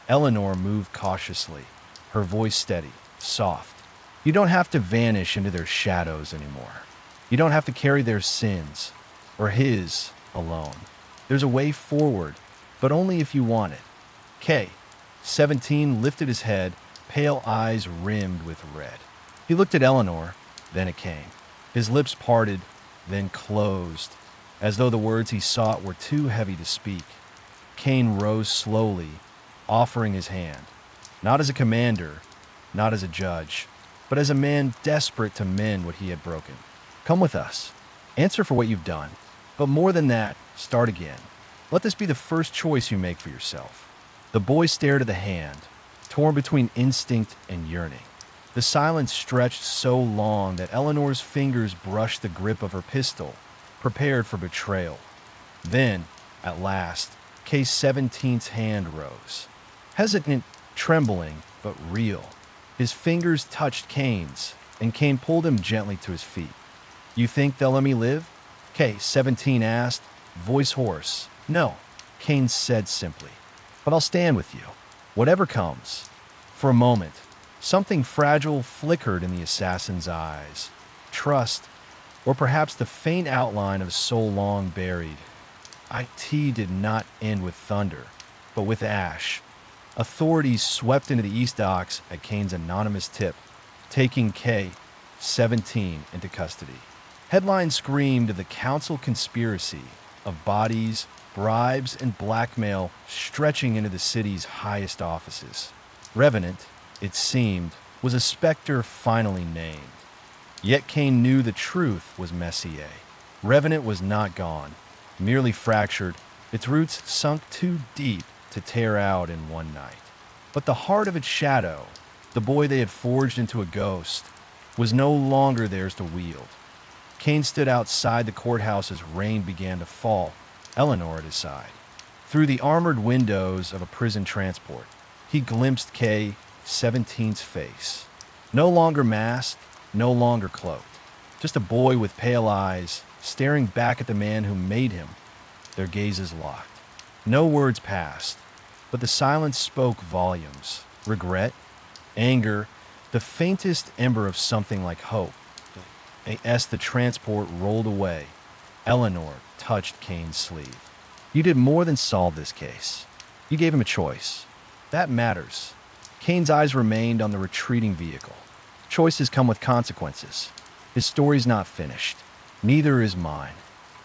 Eleanor moved cautiously, her voice steady, soft. You don't have to vanish into their shadows anymore. You don't have to carry their sins, or his, alone. There's a way forward, but only if you want it. K. 17 lifted his head, pale eyes rimmed with red. He looked at Eleanor, then at Kane. His lips parted, then closed, as though the words he sought were too heavy to speak. Kane rose slowly, offering his hand, not as a commander, not as a judge, but as a man desperate to mend what he had broken. Come with us. Answer for what you've done. But more than that, start again. Let this be the first choice you make for yourself. The boy stared at the hand, torn between instinct and yearning. The silence stretched so long that Eleanor's fingers brushed the grip of her pistol, prepared for betrayal. Then, at last, K-17's hand rose. Hesitant, trembling, but real. His fingers touched Kane's, and Kane pulled him gently to his feet. You think they'll let me live? K-17 asked, voice hoarse. No, Kane said simply. But I'll stand with you, whatever comes. For a moment, something fragile flickered in the assassin's eyes. Trust, or perhaps the faint outline of soul long buried. IT did not end with thunder, but with ash. Authorities swept into the East Docks at Kane's anonymous tip, taking K-17 into custody. Headlines screamed of the council conspiracy, of bodies, bribes, and blackmail stretching into the city's highest offices. Revenant, it seemed, was a specter finally named. Yet Kane knew the truth was Messier. Revenant was not gone, merely fractured, its roots sunk too deep to tear out in one night. But the heart of its shadow, the boy they had forged into a ghost, was no longer theirs to wield. Kane stood outside the courthouse as rain began to fall, Eleanor at his side. Through the armored windows of a prison transport, he glimpsed K-17's face. No longer masked, no longer cloaked. Just a boy with pale eyes, staring back at the man who made him, their gazes locked. No words passed, but the silence spoke volumes. Regret, anger, the faintest ember of something like hope. As the transport rolled away, Eleanor touched Kane's sleeve. You did more than solve this case. You gave him a choice. That matters. Kane's eyes remained on the retreating vehicle. Choices come with consequences. His story's not finished. Neither is mine.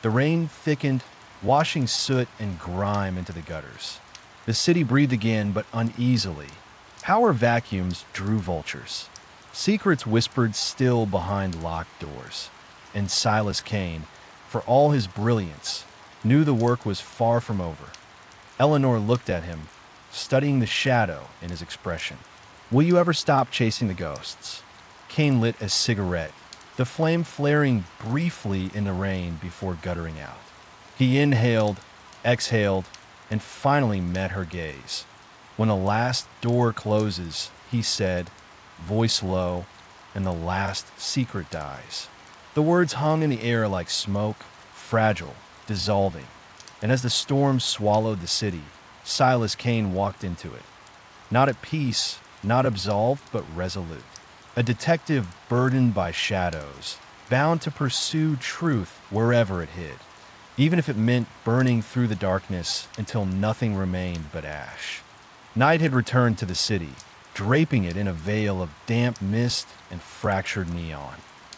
The rain thickened, washing soot and grime into the gutters. The city breathed again, but uneasily. Power vacuums drew vultures. Secrets whispered still behind locked doors. And Silas Kane, for all his brilliance, knew the work was far from over. Eleanor looked at him, studying the shadow in his expression. Will you ever stop chasing the ghosts? Kane lit a cigarette, the flame flaring briefly in the rain before guttering out. He inhaled, exhaled, and finally met her gaze. When the last door closes, he said, voice low, and the last secret dies. The words hung in the air like smoke, fragile, dissolving. And as the storm swallowed the city, Silas Kane walked into it. Not at peace, not absolved, but resolute. A detective burdened by shadows, bound to pursue truth wherever it hid, even if it meant burning through the darkness until nothing remained but ash. Night had returned to the city, draping it in a veil of damp mist and fractured neon.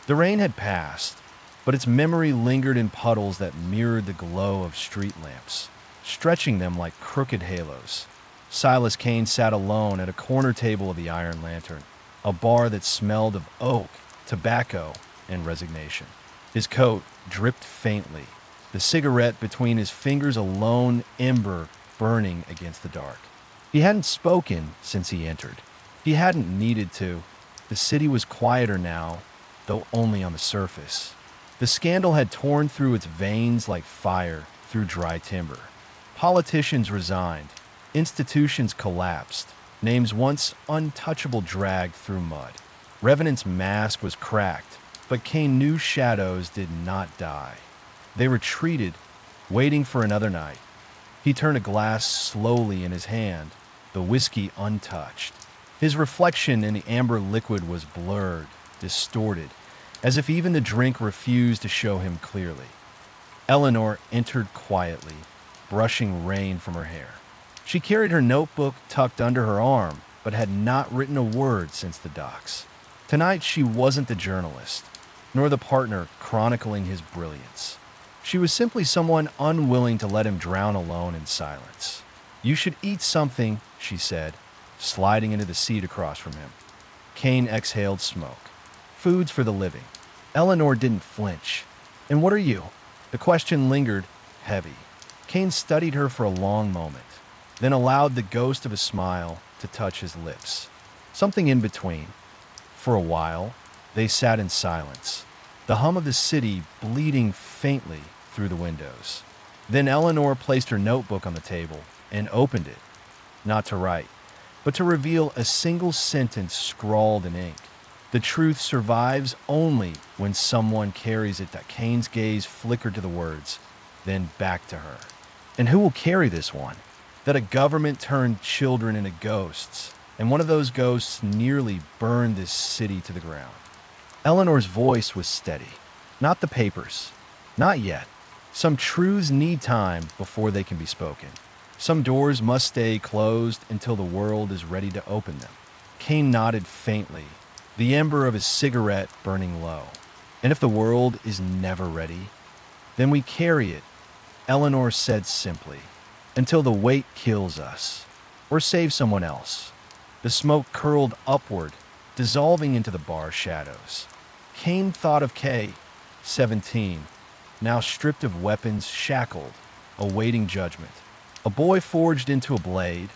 The rain had passed, but its memory lingered in puddles that mirrored the glow of street lamps, stretching them like crooked halos. Silas Kane sat alone at a corner table of the Iron Lantern, a bar that smelled of oak, tobacco, and resignation. His coat dripped faintly, the cigarette between his fingers a lone ember burning against the dark. He hadn't spoken since he entered. He hadn't needed to. The city was quieter now, though only on the surface. The scandal had torn through its veins like fire through dry timber. Politicians resigned, institutions collapsed, names once untouchable dragged through mud. Revenant's mask was cracked, but Kane knew shadows did not die. They retreated, waiting for another night. He turned a glass slowly in his hand, the whiskey untouched. His reflection in the amber liquid was blurred, distorted, as if even the drink refused to show him clearly. Eleanor entered quietly, brushing rain from her hair. She carried her notebook tucked under her arm, but had not written a word since the docks. Tonight she wasn't the journalist, nor the partner chronicling his brilliance. She was simply someone unwilling to let him drown alone in silence. "You should eat something," she said, sliding into the seat across from him. Kane exhaled smoke. "Food's for the living." Eleanor didn't flinch. "And what are you?" The question lingered, heavy. Kane studied her for a long moment, then allowed the ghost of a smile to touch his lips. Something in between. For a while, they sat in silence, the hum of the city bleeding faintly through the windows. Then Eleanor placed her notebook on the table and opened it, not to write, but to reveal a single sentence scrawled in ink. "The truth survives only when someone carries it." That Kane's gaze flickered to the words, then back to her. "And who will carry this one?" That a government turned children into ghosts, and one of those ghosts nearly burned this city to the ground. Eleanor's voice was steady. "Not the papers. Not yet. Some truths need time before they can be spoken. Some doors must stay closed until the world is ready to open them." Kane nodded faintly, the ember of his cigarette burning low. "And if the world is never ready, then we carry it," Eleanor said simply, "until the weight kills us, or saves someone else." The smoke curled upward, dissolving into the bar shadows. Kane thought of Kay, 17, now stripped of weapons, shackled, awaiting judgment. A boy forged into a blade,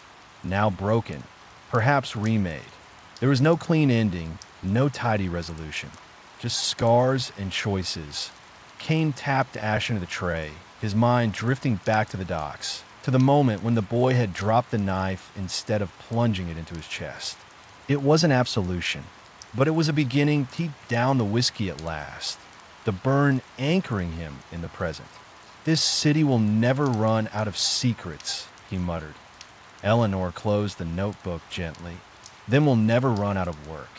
now broken, perhaps remade. There was no clean ending, no tidy resolution, just scars and choices. Kane tapped ash into the tray, his mind drifting back to the docks, to the moment when the boy had dropped the knife instead of plunging it into his chest. It was an absolution, but it was a beginning deep down the whiskey at last, the burn anchoring him in the present. "This city will never run out of secrets," he muttered. Eleanor closed the notebook gently. "Then we'll never run out of work."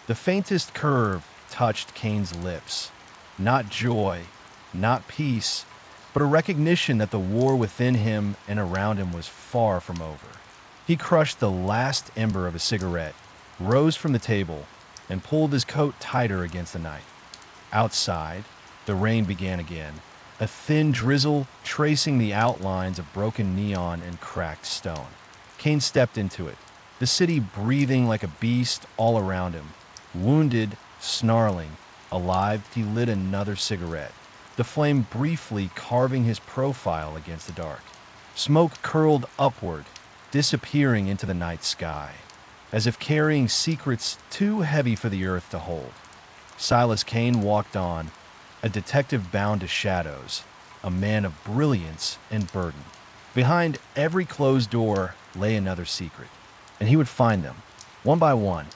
The faintest curve touched Kane's lips. Not joy, not peace, but a recognition that the war within him and around him was far from over. He crushed the last ember of a cigarette, rose from the table, and pulled his coat tighter against the night. Outside, the rain began again, a thin drizzle tracing the outlines of broken neon and cracked stone. Kane stepped into it, the city breathing like a beast all around him. Wounded, snarling, alive, he lit another cigarette, the flame briefly carving his profile against the dark. Smoke curled upward, disappearing into the night sky, as if carrying secrets too heavy for the earth to hold. Silas Kane walked on, a detective bound to shadows, a man of brilliance and burden. Behind every closed door lay another secret, and he would find them, one by one,